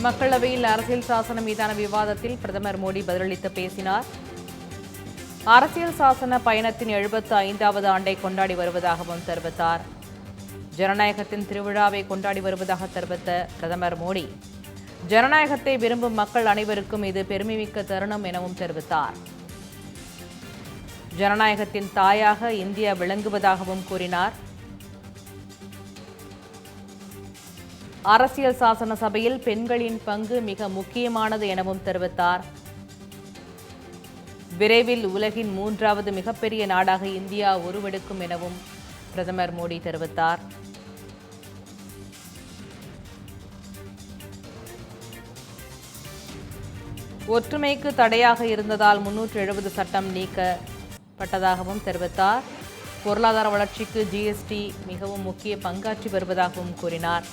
மக்களவையில் அரசியல் சாசனம் மீதான விவாதத்தில் பிரதமர் மோடி பதிலளித்து பேசினார். அரசியல் சாசன பயணத்தின் 75வது ஆண்டை கொண்டாடி வருவதாகவும் தெரிவித்தார். ஜனநாயகத்தின் திருவிழாவை கொண்டாடி வருவதாக தெரிவித்த பிரதமர் மோடி, ஜனநாயகத்தை விரும்பும் மக்கள் அனைவருக்கும் இது பெருமைமிக்க தருணம் எனவும் தெரிவித்தார். ஜனநாயகத்தின் தாயாக இந்தியா விளங்குவதாகவும் கூறினார். அரசியல் சாசன சபையில் பெண்களின் பங்கு மிக முக்கியமானது எனவும் தெரிவித்தார். விரைவில் உலகின் 3வது மிகப்பெரிய நாடாக இந்தியா உருவெடுக்கும் எனவும் பிரதமர் மோடி தெரிவித்தார். ஒற்றுமைக்கு தடையாக இருந்ததால் 370 சட்டம் நீக்கப்பட்டதாகவும் தெரிவித்தார். பொருளாதார வளர்ச்சிக்கு ஜிஎஸ்டி மிகவும் முக்கிய பங்காற்றி வருவதாகவும் கூறினார்.